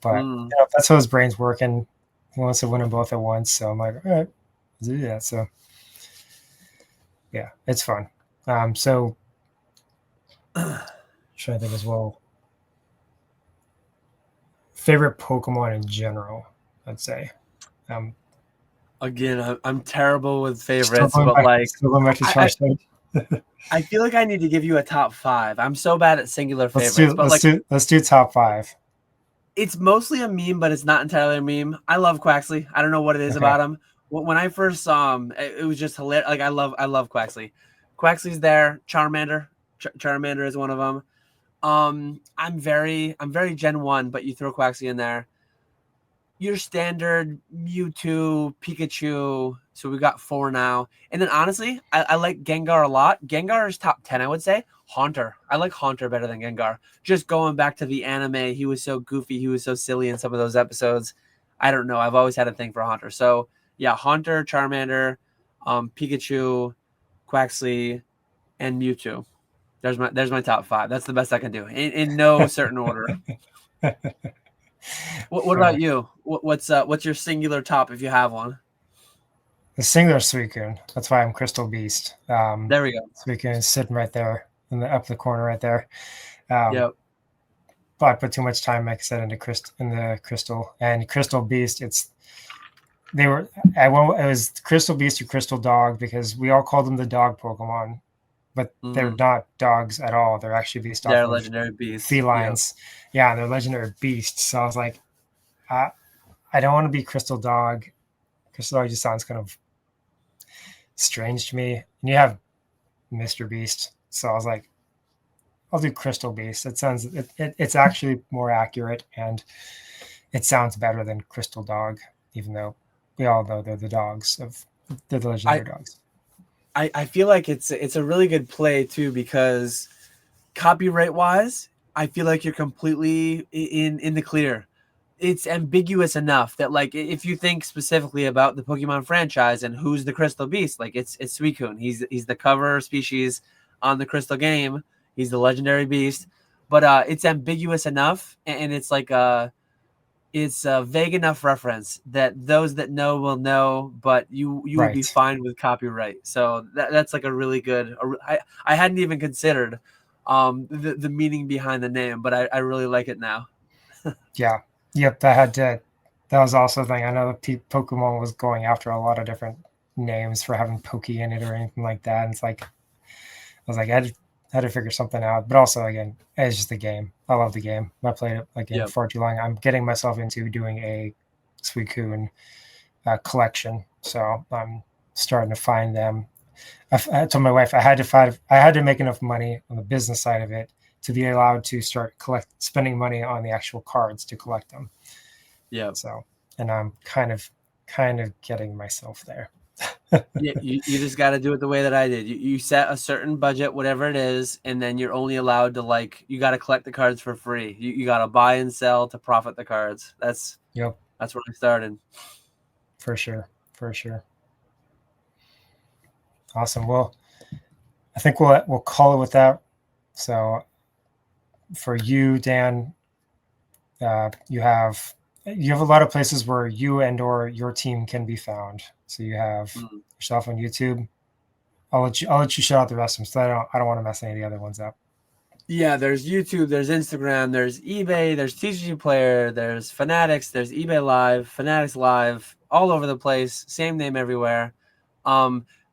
but that's how his brain's working. He wants to win them both at once. So I'm like, all right, let's do that. So yeah, it's fun. So trying to think as well. Favorite Pokemon in general, I'd say. Again, I'm terrible with Still favorites, going but back, like still going back to I, Charizard. I feel like I need to give you a top 5. I'm so bad at singular let's favorites, do but let's like do let's do top 5. it's mostly a meme, but it's not entirely a meme. I love Quaxley. I don't know what it is Okay. about him. When I first saw him, it was just hilarious. Like I love Quaxley. Quaxley's there. Charmander. Charmander is one of them. I'm very Gen 1, but you throw Quaxley in there. Your standard Mewtwo, Pikachu. So we got 4 now. And then honestly, I like Gengar a lot. Gengar is top 10, I would say. Haunter. I like Haunter better than Gengar. Just going back to the anime, he was so goofy. He was so silly in some of those episodes. I don't know. I've always had a thing for Haunter. So yeah, Haunter, Charmander, Pikachu, Quaxley, and Mewtwo. There's my top 5. That's the best I can do in no certain order. What Fair. about you? What's your singular top if you have one? The singular Suicune. That's why I'm Crystal Beast. There we go. Suicune is sitting right there in the up the corner right there. Yep. But I put too much time, like I said, into Crystal and Crystal Beast. It was Crystal Beast or Crystal Dog because we all called them the dog Pokemon, but they're not dogs at all. They're actually based off They're of legendary beasts. felines. Yep. Yeah, they're legendary beasts. So I was like, I don't want to be Crystal Dog. Crystal Dog just sounds kind of strange to me. And you have Mr. Beast. So I was like, I'll do Crystal Beast. It's actually more accurate, and it sounds better than Crystal Dog, even though we all know they're the dogs of they're the I legendary dogs. I feel like it's a really good play too, because copyright wise, I feel like you're completely in the clear. It's ambiguous enough that, like, if you think specifically about the Pokemon franchise and who's the Crystal Beast, like it's Suicune. He's the cover species on the Crystal game. He's the legendary beast, but it's ambiguous enough, and it's like it's a vague enough reference that those that know will know, but you will be Right. fine with copyright. So that's like a really good. I hadn't even considered the meaning behind the name, but I really like it now. Yeah. Yep. That had to. That was also a thing. I know Pokemon was going after a lot of different names for having Pokey in it or anything like that. And it's like I was like, I had to figure something out. But also, again, it's just the game. I love the game. I played it again Yeah. far too long. I'm getting myself into doing a Suicune collection, so I'm starting to find them. I told my wife I had to make enough money on the business side of it to be allowed to start spending money on the actual cards to collect them. Yeah. So, and I'm kind of getting myself there. Yeah, you just got to do it the way that I did. You set a certain budget, whatever it is, and then you're only allowed to, like, you got to collect the cards for free. You got to buy and sell to profit the cards. Yep, That's where I started. for sure, for sure. Awesome. Well, I think we'll call it with that. So, for you, Dan, you have a lot of places where you and or your team can be found. So you have Mm. yourself on YouTube. I'll let you shout out the rest of them. So I don't want to mess any of the other ones up. Yeah, there's YouTube, there's Instagram, there's eBay, there's TCG Player, there's Fanatics, there's eBay Live, Fanatics Live, all over the place. Same name everywhere.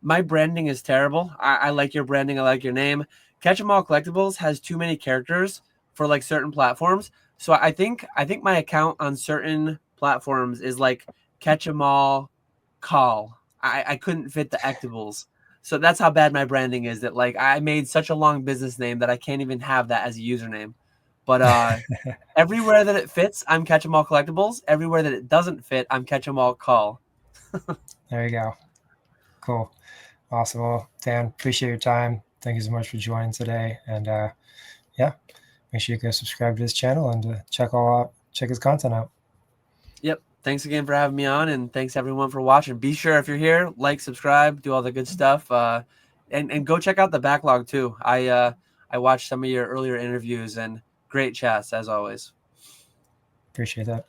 My branding is terrible. I like your branding. I like your name. Catch 'em All Collectibles has too many characters for like certain platforms. So I think my account on certain platforms is like Catch 'em All Call. I couldn't fit the Ectables. So that's how bad my branding is, that like I made such a long business name that I can't even have that as a username. But everywhere that it fits, I'm Catch 'em All Collectibles. Everywhere that it doesn't fit, I'm Catch 'em All Call. There you go. Cool. Awesome. Well, Dan, appreciate your time. Thank you so much for joining today. And yeah, make sure you go subscribe to his channel and check his content out. Yep. Thanks again for having me on, and thanks everyone for watching. Be sure, if you're here, like, subscribe, do all the good stuff, and go check out the backlog too. I watched some of your earlier interviews, and great chats as always. Appreciate that.